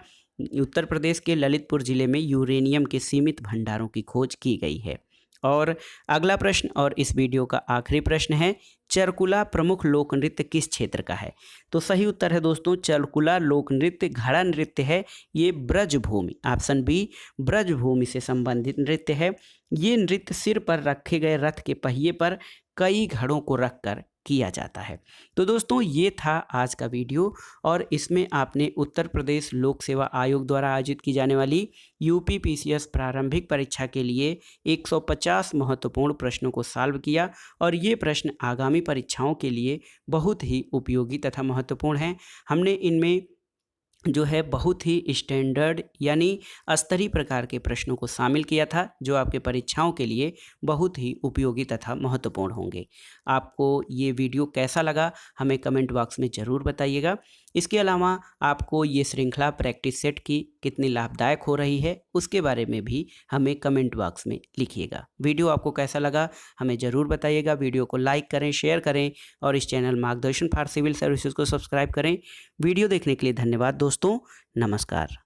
उत्तर प्रदेश के ललितपुर जिले में यूरेनियम के सीमित भंडारों की खोज की गई है। और अगला प्रश्न और इस वीडियो का आखिरी प्रश्न है, चरकुला प्रमुख लोक नृत्य किस क्षेत्र का है। तो सही उत्तर है दोस्तों चरकुला लोक नृत्य घड़ा नृत्य है, ये ब्रजभूमि ऑप्शन बी ब्रजभूमि से संबंधित नृत्य है। ये नृत्य सिर पर रखे गए रथ के पहिए पर कई घड़ों को रखकर किया जाता है। तो दोस्तों ये था आज का वीडियो और इसमें आपने उत्तर प्रदेश लोक सेवा आयोग द्वारा आयोजित की जाने वाली यूपी पीसीएस प्रारंभिक परीक्षा के लिए 150 महत्वपूर्ण प्रश्नों को सॉल्व किया और ये प्रश्न आगामी परीक्षाओं के लिए बहुत ही उपयोगी तथा महत्वपूर्ण हैं। हमने इनमें जो है बहुत ही स्टैंडर्ड यानी स्तरीय प्रकार के प्रश्नों को शामिल किया था जो आपके परीक्षाओं के लिए बहुत ही उपयोगी तथा महत्वपूर्ण होंगे। आपको ये वीडियो कैसा लगा हमें कमेंट बॉक्स में ज़रूर बताइएगा। इसके अलावा आपको ये श्रृंखला प्रैक्टिस सेट की कितनी लाभदायक हो रही है उसके बारे में भी हमें कमेंट बॉक्स में लिखिएगा। वीडियो आपको कैसा लगा हमें ज़रूर बताइएगा। वीडियो को लाइक करें, शेयर करें और इस चैनल मार्गदर्शन फॉर सिविल सर्विसेज को सब्सक्राइब करें। वीडियो देखने के लिए धन्यवाद दोस्तों, नमस्कार।